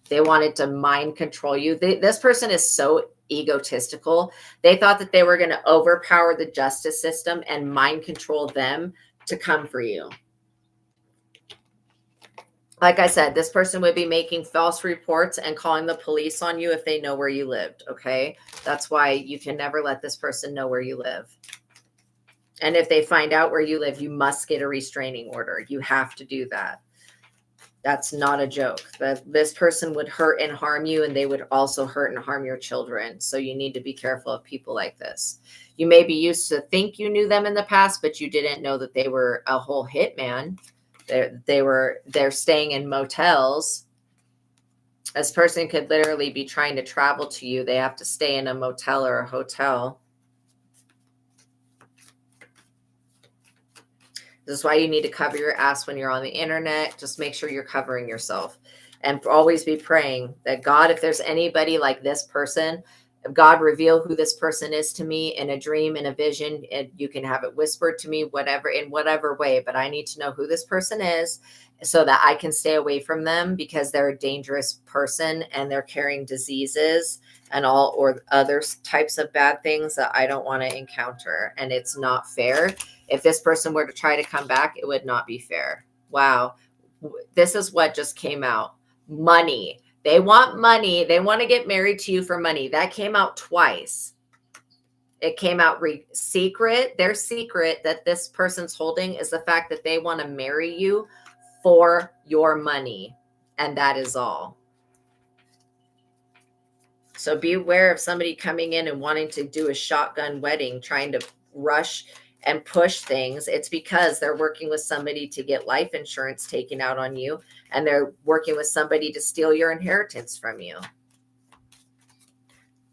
They wanted to mind control you. This person is so egotistical. They thought that they were going to overpower the justice system and mind control them to come for you. Like I said, this person would be making false reports and calling the police on you if they know where you lived, okay? That's why you can never let this person know where you live. And if they find out where you live, you must get a restraining order. You have to do that. That's not a joke. This person would hurt and harm you, and they would also hurt and harm your children. So you need to be careful of people like this. You may be used to think you knew them in the past, but you didn't know that they were a whole hitman. They're staying in motels. This person could literally be trying to travel to you. They have to stay in a motel or a hotel. This is why you need to cover your ass when you're on the internet. Just make sure you're covering yourself, and always be praying that God, if there's anybody like this person, God, reveal who this person is to me in a dream, in a vision, and you can have it whispered to me, whatever, in whatever way, but I need to know who this person is so that I can stay away from them, because they're a dangerous person and they're carrying diseases and all or other types of bad things that I don't want to encounter. And it's not fair. If this person were to try to come back, it would not be fair. Wow. This is what just came out. Money. They want money. They want to get married to you for money. That came out twice. It came out secret. Their secret that this person's holding is the fact that they want to marry you for your money. And that is all. So be aware of somebody coming in and wanting to do a shotgun wedding, trying to rush and push things. It's because they're working with somebody to get life insurance taken out on you, and they're working with somebody to steal your inheritance from you.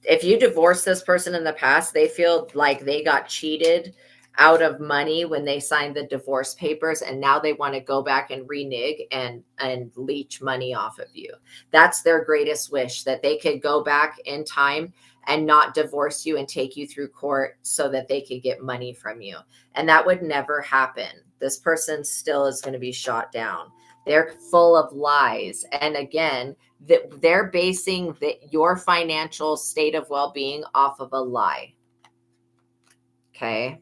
If you divorce this person in the past, they feel like they got cheated out of money when they signed the divorce papers, and now they want to go back and renege and leech money off of you. That's their greatest wish, that they could go back in time and not divorce you and take you through court so that they could get money from you. And that would never happen. This person still is going to be shot down. They're full of lies. And again, they're basing your financial state of well-being off of a lie. Okay.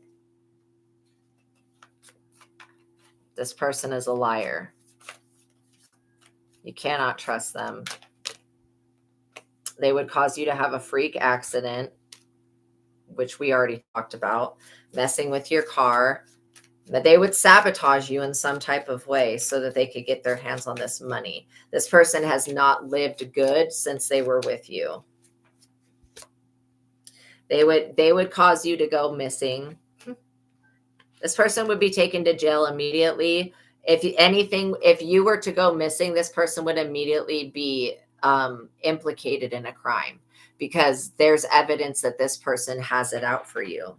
This person is a liar. You cannot trust them. They would cause you to have a freak accident, which we already talked about, messing with your car. But they would sabotage you in some type of way so that they could get their hands on this money. This person has not lived good since they were with you. They would cause you to go missing. This person would be taken to jail immediately. If you were to go missing, this person would immediately be implicated in a crime, because there's evidence that this person has it out for you.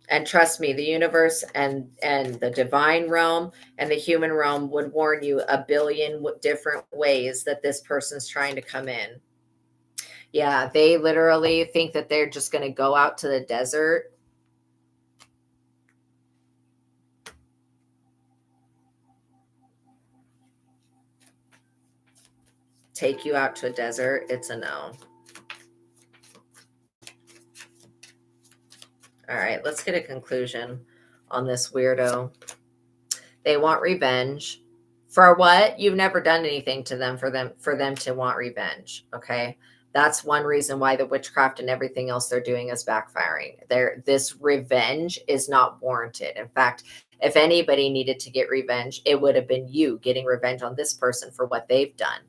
And trust me, the universe and the divine realm and the human realm would warn you a billion different ways that this person's trying to come in. Yeah, they literally think that they're just going to go out to the desert. Take you out to a desert. It's a no. All right, let's get a conclusion on this weirdo. They want revenge. For what? You've never done anything to them for them to want revenge. Okay. That's one reason why the witchcraft and everything else they're doing is backfiring. This revenge is not warranted. In fact, if anybody needed to get revenge, it would have been you getting revenge on this person for what they've done.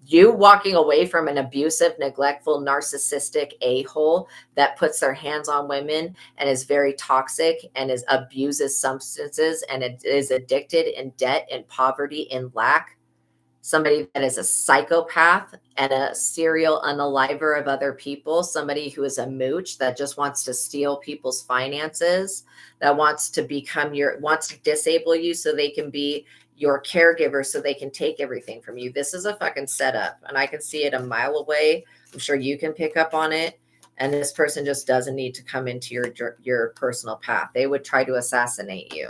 you walking away from an abusive, neglectful, narcissistic a-hole that puts their hands on women and is very toxic and abuses substances and it is addicted, in debt, in poverty, in lack. Somebody that is a psychopath and a serial unaliver of other people, somebody who is a mooch that just wants to steal people's finances, that wants to disable you so they can be your caregiver, so they can take everything from you. This is a fucking setup, and I can see it a mile away. I'm sure you can pick up on it. And this person just doesn't need to come into your personal path. They would try to assassinate you.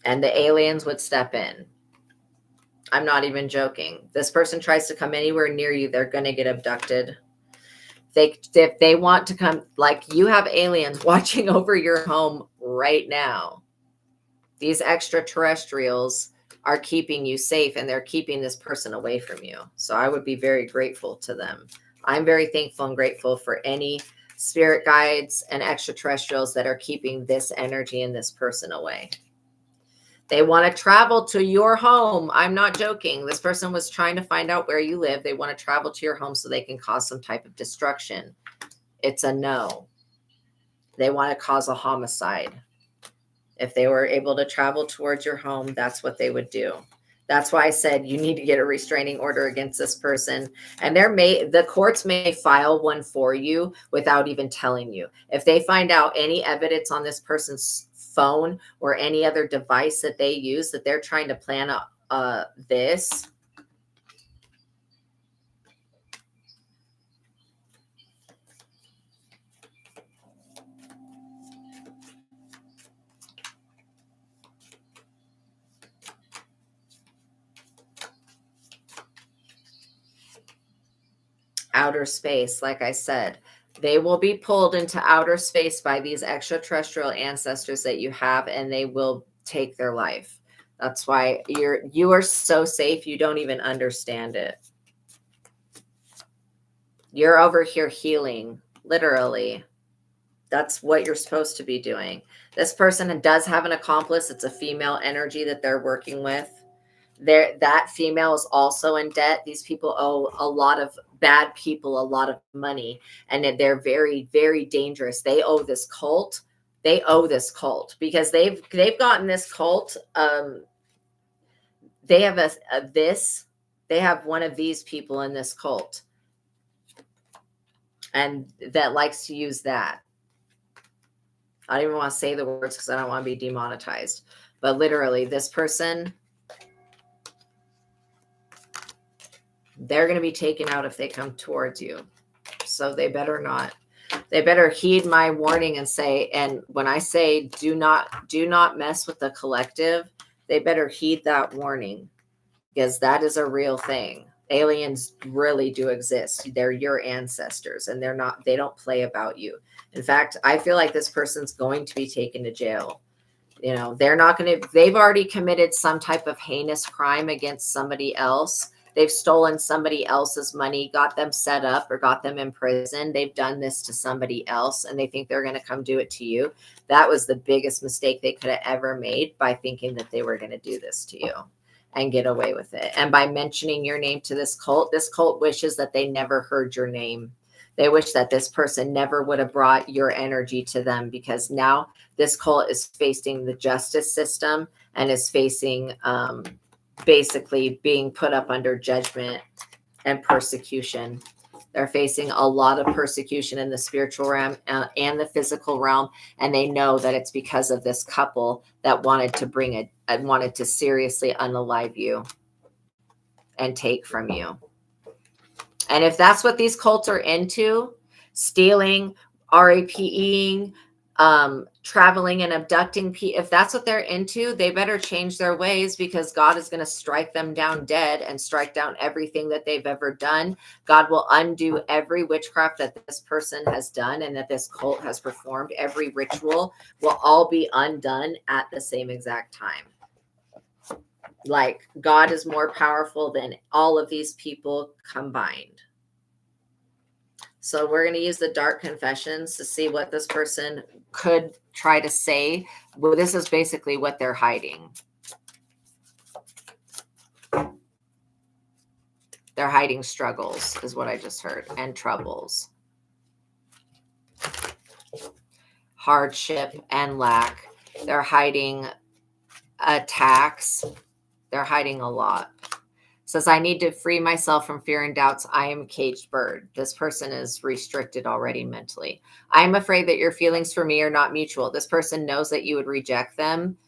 And the aliens would step in. I'm not even joking. This person tries to come anywhere near you, they're going to get abducted. If they want to come, like you have aliens watching over your home right now. These extraterrestrials are keeping you safe and they're keeping this person away from you. So I would be very grateful to them. I'm very thankful and grateful for any spirit guides and extraterrestrials that are keeping this energy and this person away. They want to travel to your home. I'm not joking. This person was trying to find out where you live. They want to travel to your home so they can cause some type of destruction. It's a no. They want to cause a homicide. If they were able to travel towards your home, that's what they would do. That's why I said you need to get a restraining order against this person. And the courts may file one for you without even telling you. If they find out any evidence on this person's phone or any other device that they use, that they're trying to plan this, outer space, like I said, they will be pulled into outer space by these extraterrestrial ancestors that you have, and they will take their life. That's why you are so safe. You don't even understand it. You're over here healing, literally. That's what you're supposed to be doing. This person does have an accomplice. It's a female energy that they're working with. That female is also in debt. These people owe a lot of bad people a lot of money, and they're very, very dangerous. They owe this cult. They owe this cult because they've gotten this cult. They have they have one of these people in this cult, and that likes to use that. I don't even want to say the words because I don't want to be demonetized. But literally, this person, they're going to be taken out if they come towards you. So they better not. They better heed my warning and say, and when I say do not mess with the collective, they better heed that warning, because that is a real thing. Aliens really do exist. They're your ancestors, and they don't play about you. In fact, I feel like this person's going to be taken to jail. You know, they've already committed some type of heinous crime against somebody else. They've stolen somebody else's money, got them set up or got them in prison. They've done this to somebody else, and they think they're going to come do it to you. That was the biggest mistake they could have ever made, by thinking that they were going to do this to you and get away with it. And by mentioning your name to this cult wishes that they never heard your name. They wish that this person never would have brought your energy to them, because now this cult is facing the justice system and is facing basically being put up under judgment and persecution. They're facing a lot of persecution in the spiritual realm and the physical realm. And they know that it's because of this couple that wanted to seriously unalive you and take from you. And if that's what these cults are into, stealing, RAPing, traveling and abducting people, if that's what they're into, they better change their ways, because God is going to strike them down dead and strike down everything that they've ever done. God will undo every witchcraft that this person has done and that this cult has performed. Every ritual will all be undone at the same exact time. Like, God is more powerful than all of these people combined. So we're going to use the dark confessions to see what this person could try to say. Well, this is basically what they're hiding. They're hiding struggles is what I just heard, and troubles. Hardship and lack. They're hiding attacks. They're hiding a lot. Says, I need to free myself from fear and doubts. I am a caged bird. This person is restricted already mentally. I'm afraid that your feelings for me are not mutual. This person knows that you would reject them.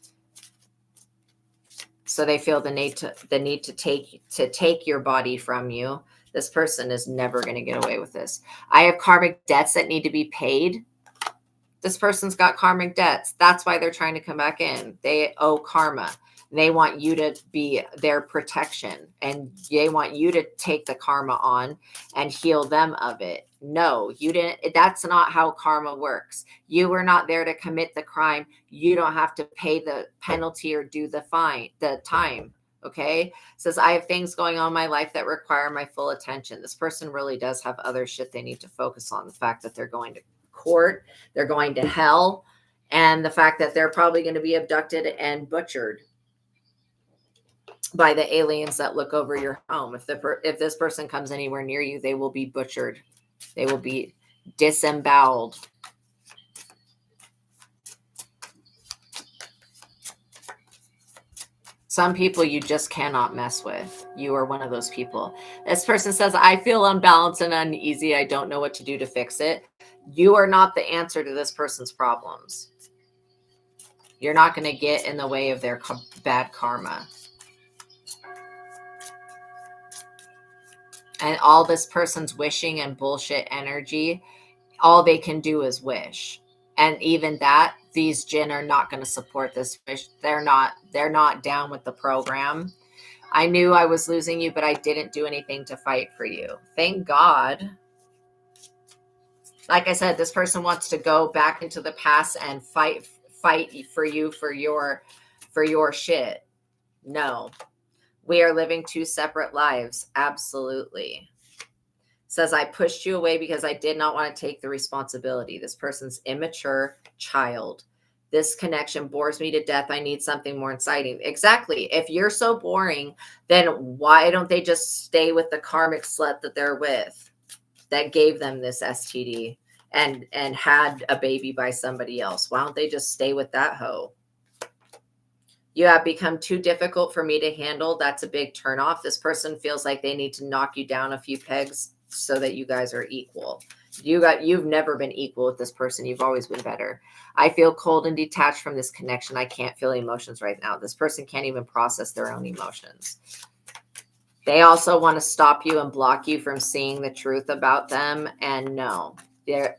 So they feel the need to take your body from you. This person is never going to get away with this. I have karmic debts that need to be paid. This person's got karmic debts. That's why they're trying to come back in. They owe karma. They want you to be their protection, and they want you to take the karma on and heal them of it. No, you didn't. That's not how karma works. You were not there to commit the crime. You don't have to pay the penalty or do the time. Okay. Says, I have things going on in my life that require my full attention. This person really does have other shit they need to focus on. The fact that they're going to court, they're going to hell, and the fact that they're probably going to be abducted and butchered by the aliens that look over your home. If this person comes anywhere near you, they will be butchered. They will be disemboweled. Some people you just cannot mess with. You are one of those people. This person says, I feel unbalanced and uneasy. I don't know what to do to fix it. You are not the answer to this person's problems. You're not going to get in the way of their bad karma. And all this person's wishing and bullshit energy, all they can do is wish. And even that, these jinn are not going to support this wish. They're not down with the program. I knew I was losing you, but I didn't do anything to fight for you. Thank God. Like I said, this person wants to go back into the past and fight for you for your shit. No. We are living two separate lives. Absolutely. Says, I pushed you away because I did not want to take the responsibility. This person's immature child. This connection bores me to death. I need something more exciting. Exactly. If you're so boring, then why don't they just stay with the karmic slut that they're with that gave them this STD and had a baby by somebody else? Why don't they just stay with that hoe? You have become too difficult for me to handle. That's a big turnoff. This person feels like they need to knock you down a few pegs so that you guys are equal. You've never been equal with this person. You've always been better. I feel cold and detached from this connection. I can't feel emotions right now. This person can't even process their own emotions. They also want to stop you and block you from seeing the truth about them. And no,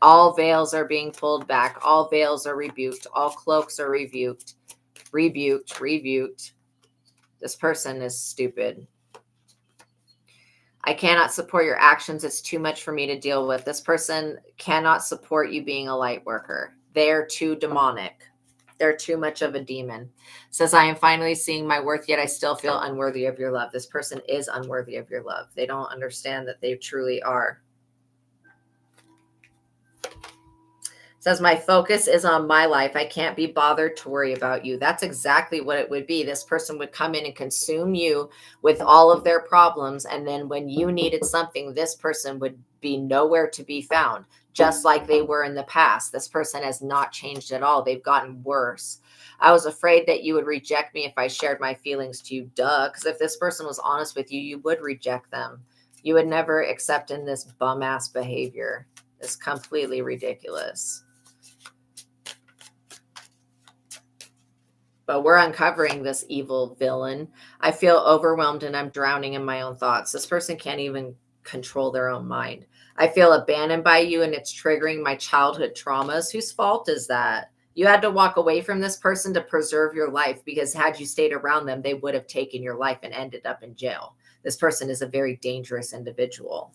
all veils are being pulled back. All veils are rebuked. All cloaks are rebuked. Rebuked. This person is stupid. I cannot support your actions. It's too much for me to deal with. This person cannot support you being a light worker. They're too demonic. They're too much of a demon. Says, I am finally seeing my worth, yet I still feel unworthy of your love. This person is unworthy of your love. They don't understand that they truly are. Says, my focus is on my life. I can't be bothered to worry about you. That's exactly what it would be. This person would come in and consume you with all of their problems. And then when you needed something, this person would be nowhere to be found, just like they were in the past. This person has not changed at all. They've gotten worse. I was afraid that you would reject me if I shared my feelings to you. Duh. Because if this person was honest with you, you would reject them. You would never accept in this bum ass behavior. It's completely ridiculous. But we're uncovering this evil villain. I feel overwhelmed and I'm drowning in my own thoughts. This person can't even control their own mind. I feel abandoned by you and it's triggering my childhood traumas. Whose fault is that? You had to walk away from this person to preserve your life, because had you stayed around them, they would have taken your life and ended up in jail. This person is a very dangerous individual.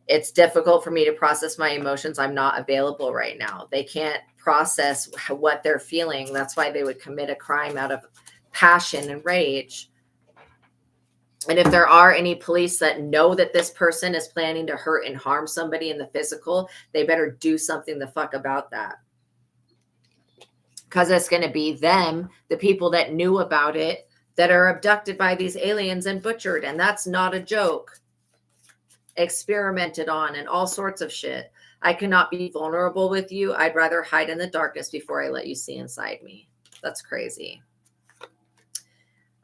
It's difficult for me to process my emotions. I'm not available right now. They can't process what they're feeling. That's why they would commit a crime out of passion and rage. And if there are any police that know that this person is planning to hurt and harm somebody in the physical, they better do something the fuck about that. Because it's going to be them, the people that knew about it, that are abducted by these aliens and butchered. And that's not a joke. Experimented on and all sorts of shit. I cannot be vulnerable with you. I'd rather hide in the darkness before I let you see inside me. That's crazy.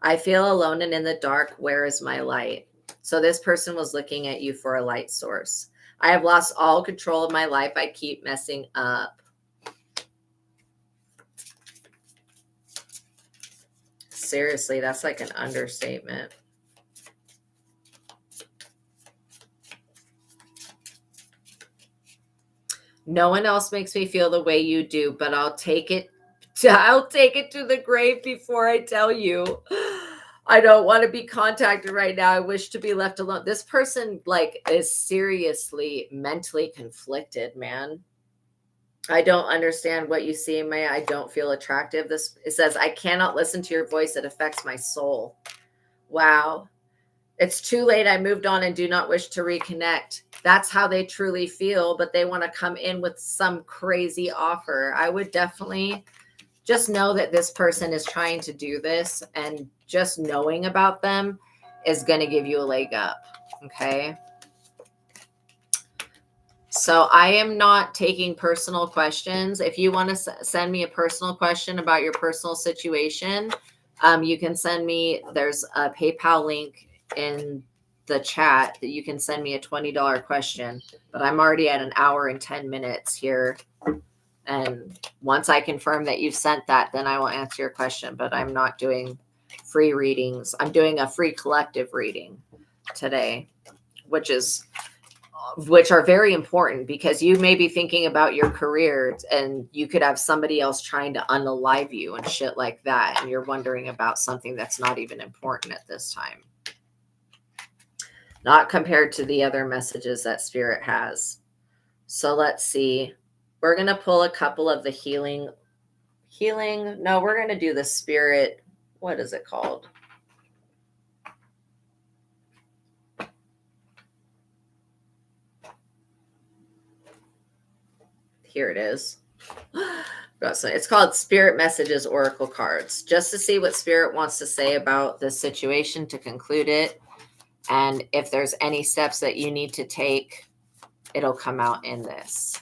I feel alone and in the dark. Where is my light? So this person was looking at you for a light source. I have lost all control of my life. I keep messing up. Seriously, that's like an understatement. No one else makes me feel the way you do, but I'll take it to the grave before I tell you. I don't want to be contacted right now. I wish to be left alone. This person like is seriously mentally conflicted, man. I don't understand what you see in me. I don't feel attractive. It says, I cannot listen to your voice. It affects my soul. Wow. It's too late. I moved on and do not wish to reconnect. That's how they truly feel, but they want to come in with some crazy offer. I would definitely just know that this person is trying to do this, and just knowing about them is going to give you a leg up. Okay. So I am not taking personal questions. If you want to send me a personal question about your personal situation, you can send me, there's a PayPal link in the chat that you can send me a $20 question, but I'm already at an hour and 10 minutes here. And once I confirm that you've sent that, then I will answer your question, but I'm not doing free readings. I'm doing a free collective reading today, which are very important, because you may be thinking about your career and you could have somebody else trying to unalive you and shit like that. And you're wondering about something that's not even important at this time. Not compared to the other messages that Spirit has. So let's see. We're going to pull a couple of the healing. No, we're going to do the Spirit. What is it called? Here it is. It's called Spirit Messages Oracle Cards, just to see what Spirit wants to say about this situation to conclude it. And if there's any steps that you need to take, it'll come out in this.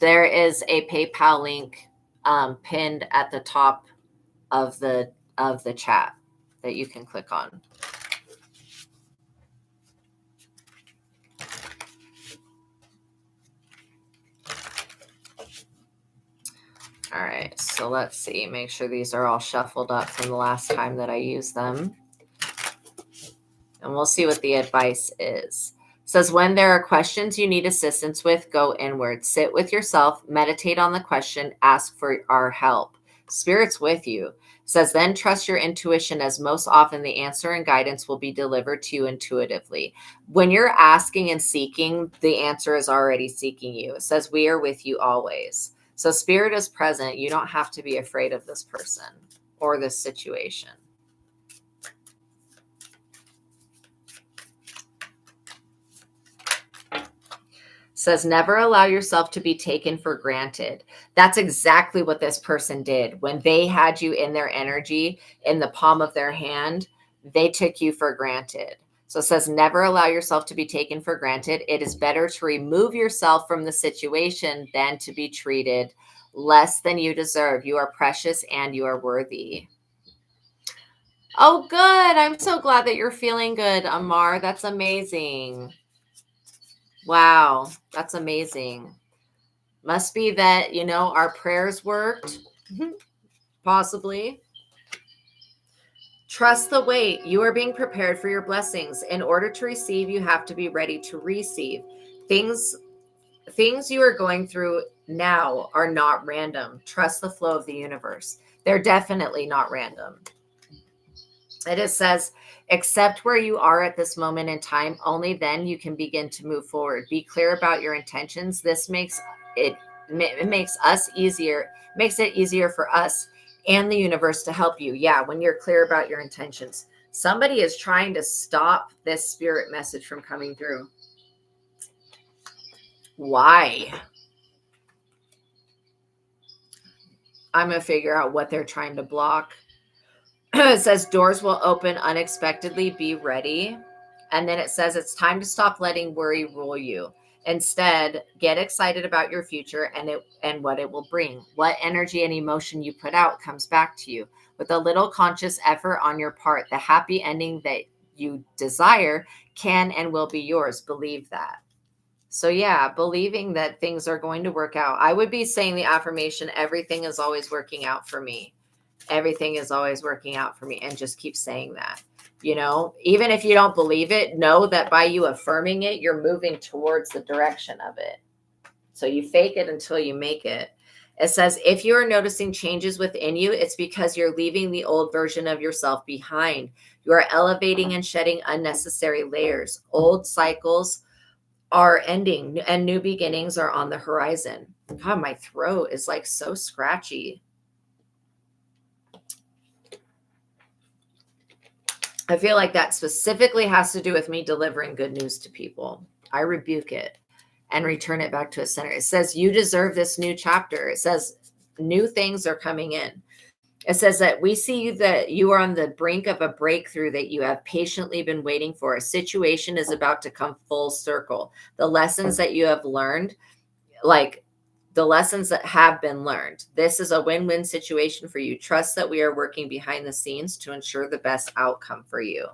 There is a PayPal link pinned at the top of the chat that you can click on. All right, so let's see. Make sure these are all shuffled up from the last time that I used them. And we'll see what the advice is. It says, when there are questions you need assistance with, go inward. Sit with yourself, meditate on the question, ask for our help. Spirit's with you. It says, then trust your intuition, as most often the answer and guidance will be delivered to you intuitively. When you're asking and seeking, the answer is already seeking you. It says, we are with you always. So Spirit is present. You don't have to be afraid of this person or this situation. Says, never allow yourself to be taken for granted. That's exactly what this person did. When they had you in their energy, in the palm of their hand, they took you for granted. So it says, never allow yourself to be taken for granted. It is better to remove yourself from the situation than to be treated less than you deserve. You are precious and you are worthy. Oh, good. I'm so glad that you're feeling good, Amar. That's amazing. Wow, that's amazing. Must be that, our prayers worked. Possibly. Trust the wait. You are being prepared for your blessings. In order to receive, you have to be ready to receive. Things you are going through now are not random. Trust the flow of the universe. They're definitely not random. It says, accept where you are at this moment in time. Only then you can begin to move forward. Be clear about your intentions. This makes it makes it easier for us and the universe to help you. Yeah, when you're clear about your intentions. Somebody is trying to stop this spirit message from coming through. Why? I'm going to figure out what they're trying to block. It says doors will open unexpectedly. Be ready. And then it says it's time to stop letting worry rule you. Instead, get excited about your future and what it will bring. What energy and emotion you put out comes back to you. With a little conscious effort on your part, the happy ending that you desire can and will be yours. Believe that. So yeah, believing that things are going to work out. I would be saying the affirmation, everything is always working out for me. Everything is always working out for me, and just keep saying that. Even if you don't believe it, know that by you affirming it, you're moving towards the direction of it. So you fake it until you make it. It says, if you are noticing changes within you, it's because you're leaving the old version of yourself behind. You are elevating and shedding unnecessary layers. Old cycles are ending and new beginnings are on the horizon. God, my throat is like so scratchy. I feel like that specifically has to do with me delivering good news to people. I rebuke it and return it back to its center. It says, you deserve this new chapter. It says, new things are coming in. It says that we see you that you are on the brink of a breakthrough that you have patiently been waiting for. A situation is about to come full circle. The lessons that you have learned, like the lessons that have been learned. This is a win-win situation for you. Trust that we are working behind the scenes to ensure the best outcome for you.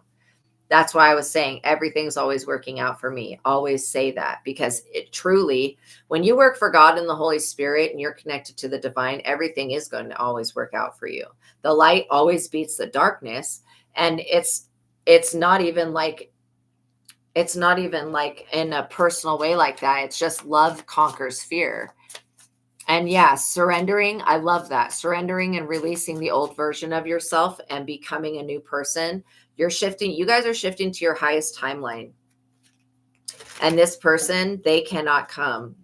That's why I was saying everything's always working out for me. Always say that, because it truly, when you work for God and the Holy Spirit and you're connected to the divine, everything is going to always work out for you. The light always beats the darkness. And it's not even like in a personal way like that. It's just love conquers fear. And yeah, surrendering. I love that. Surrendering and releasing the old version of yourself and becoming a new person. You guys are shifting to your highest timeline. And this person, they cannot come.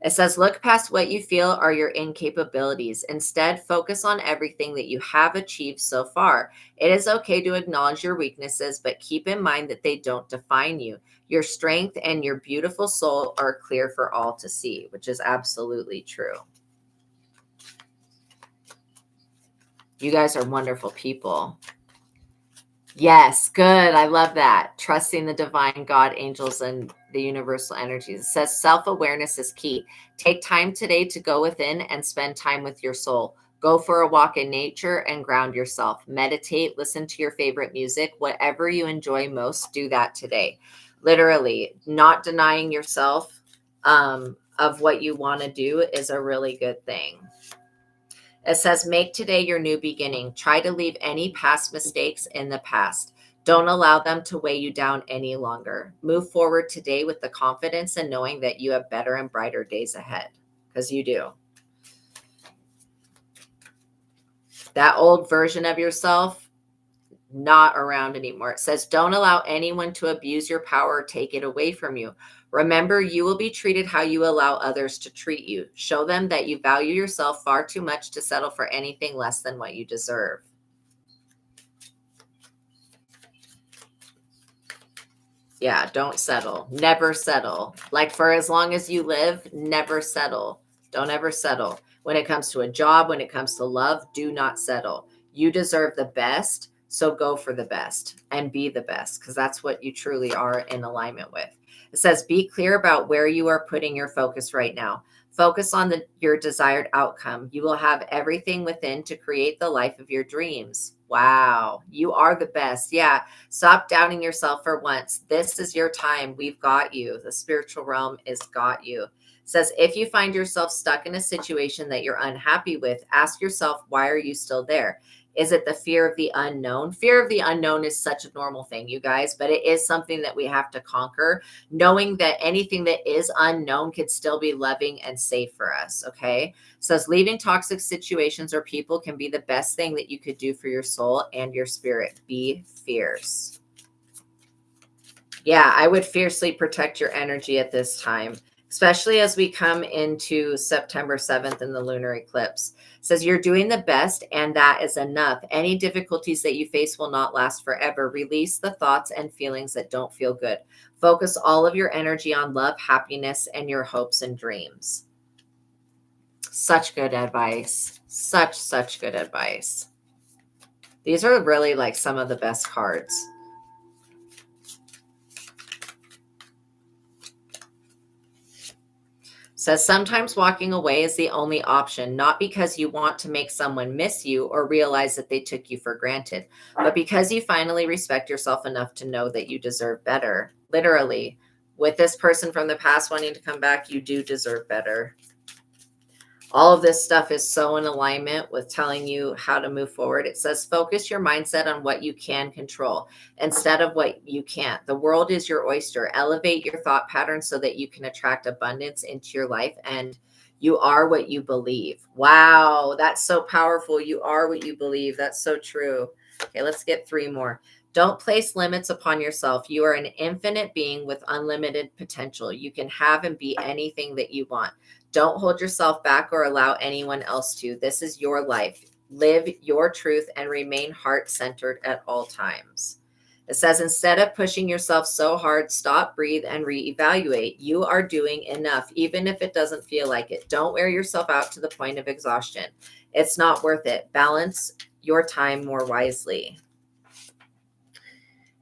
It says, look past what you feel are your incapabilities. Instead, focus on everything that you have achieved so far. It is okay to acknowledge your weaknesses, but keep in mind that they don't define you. Your strength and your beautiful soul are clear for all to see, which is absolutely true. You guys are wonderful people. Yes, good. I love that. Trusting the divine, God, angels, and the universal energies. It says self-awareness is key. Take time today to go within and spend time with your soul. Go for a walk in nature and ground yourself. Meditate, listen to your favorite music. Whatever you enjoy most, do that today. Literally, not denying yourself of what you want to do is a really good thing. It says, make today your new beginning. Try to leave any past mistakes in the past. Don't allow them to weigh you down any longer. Move forward today with the confidence and knowing that you have better and brighter days ahead, because you do. That old version of yourself, not around anymore. It says, don't allow anyone to abuse your power or take it away from you. Remember, you will be treated how you allow others to treat you. Show them that you value yourself far too much to settle for anything less than what you deserve. Yeah, don't settle. Never settle. Like, for as long as you live, never settle. Don't ever settle. When it comes to a job, when it comes to love, do not settle. You deserve the best, so go for the best and be the best, because that's what you truly are in alignment with. It says, be clear about where you are putting your focus right now. Focus on your desired outcome. You will have everything within to create the life of your dreams. Wow, you are the best. Yeah, stop doubting yourself for once. This is your time. We've got you. The spiritual realm has got you. It says, if you find yourself stuck in a situation that you're unhappy with, ask yourself, why are you still there? Is it the fear of the unknown? Fear of the unknown is such a normal thing, you guys, but it is something that we have to conquer, knowing that anything that is unknown could still be loving and safe for us, okay? It says leaving toxic situations or people can be the best thing that you could do for your soul and your spirit. Be fierce. Yeah, I would fiercely protect your energy at this time, especially as we come into September 7th in the lunar eclipse. It says you're doing the best and that is enough. Any difficulties that you face will not last forever. Release the thoughts and feelings that don't feel good. Focus all of your energy on love, happiness, and your hopes and dreams. Such good advice. Such good advice. These are really like some of the best cards. Says sometimes walking away is the only option, not because you want to make someone miss you or realize that they took you for granted, but because you finally respect yourself enough to know that you deserve better. Literally, with this person from the past wanting to come back, you do deserve better. All of this stuff is so in alignment with telling you how to move forward. It says, focus your mindset on what you can control instead of what you can't. The world is your oyster. Elevate your thought patterns so that you can attract abundance into your life. And you are what you believe. Wow, that's so powerful. You are what you believe. That's so true. Okay, let's get 3 more. Don't place limits upon yourself. You are an infinite being with unlimited potential. You can have and be anything that you want. Don't hold yourself back or allow anyone else to. This is your life. Live your truth and remain heart-centered at all times. It says, instead of pushing yourself so hard, stop, breathe, and reevaluate. You are doing enough, even if it doesn't feel like it. Don't wear yourself out to the point of exhaustion. It's not worth it. Balance your time more wisely.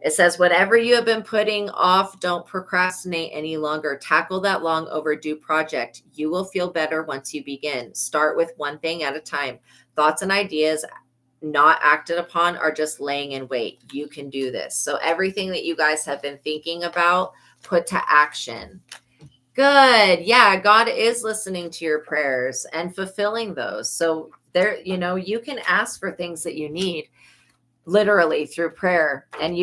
It says, whatever you have been putting off, don't procrastinate any longer. Tackle that long overdue project. You will feel better once you begin. Start with one thing at a time. Thoughts and ideas not acted upon are just laying in wait. You can do this. So everything that you guys have been thinking about, put to action. Good. Yeah, God is listening to your prayers and fulfilling those. So there, you can ask for things that you need literally through prayer, and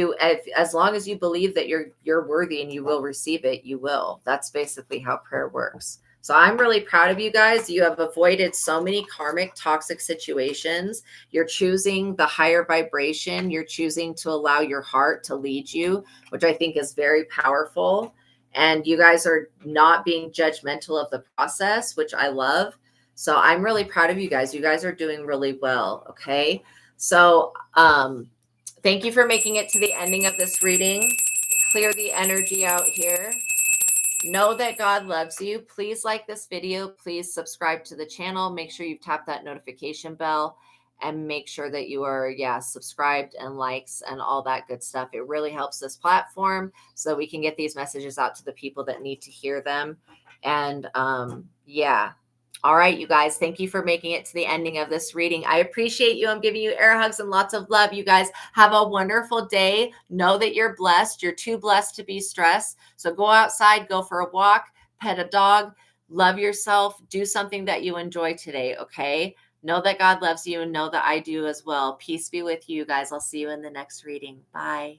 as long as you believe that you're worthy and you will receive it, you will. That's basically how prayer works. So I'm really proud of you guys. You have avoided so many karmic toxic situations. You're choosing the higher vibration. You're choosing to allow your heart to lead you, which I think is very powerful. And you guys are not being judgmental of the process, which I love. So I'm really proud of you guys. You guys are doing really well. Okay. So thank you for making it to the ending of this reading. Clear the energy out here. Know that God loves you. Please like this video. Please subscribe to the channel. Make sure you tap that notification bell and make sure that you are, subscribed and likes and all that good stuff. It really helps this platform so we can get these messages out to the people that need to hear them. And all right, you guys, thank you for making it to the ending of this reading. I appreciate you. I'm giving you air hugs and lots of love. You guys have a wonderful day. Know that you're blessed. You're too blessed to be stressed. So go outside, go for a walk, pet a dog, love yourself, do something that you enjoy today, okay? Know that God loves you and know that I do as well. Peace be with you guys. I'll see you in the next reading. Bye.